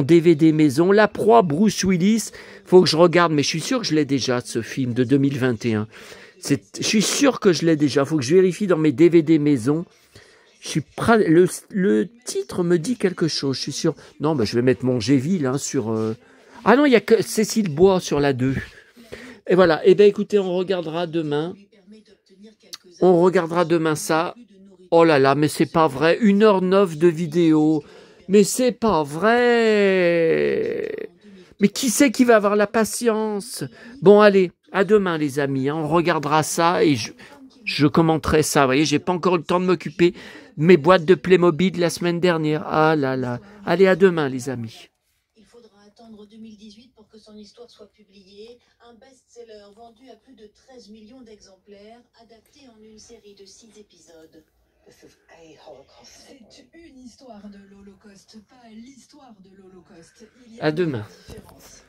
DVD maison. La Proie, Bruce Willis, faut que je regarde, mais je suis sûr que je l'ai déjà, ce film de 2021. Je suis sûr que je l'ai déjà, faut que je vérifie dans mes DVD maison. Le titre me dit quelque chose, je suis sûr. Non, ben je vais mettre mon Géville hein, sur... Ah non, il y a que Cécile Bois sur la 2. Et voilà, eh ben écoutez, on regardera demain ça. Oh là là, mais c'est pas vrai. 1h09 de vidéo. Mais c'est pas vrai. Mais qui c'est qui va avoir la patience? Bon, allez, à demain, les amis. Hein. On regardera ça et je commenterai ça. Vous voyez, j'ai pas encore eu le temps de m'occuper de mes boîtes de Playmobil de la semaine dernière. Ah là là. Allez, à demain, les amis. Il faudra attendre 2018 pour que que son histoire soit publiée. Un best-seller vendu à plus de 13 millions d'exemplaires, adapté en une série de 6 épisodes. C'est une histoire de l'Holocauste, pas l'histoire de l'Holocauste. Il y À a une demain. différence.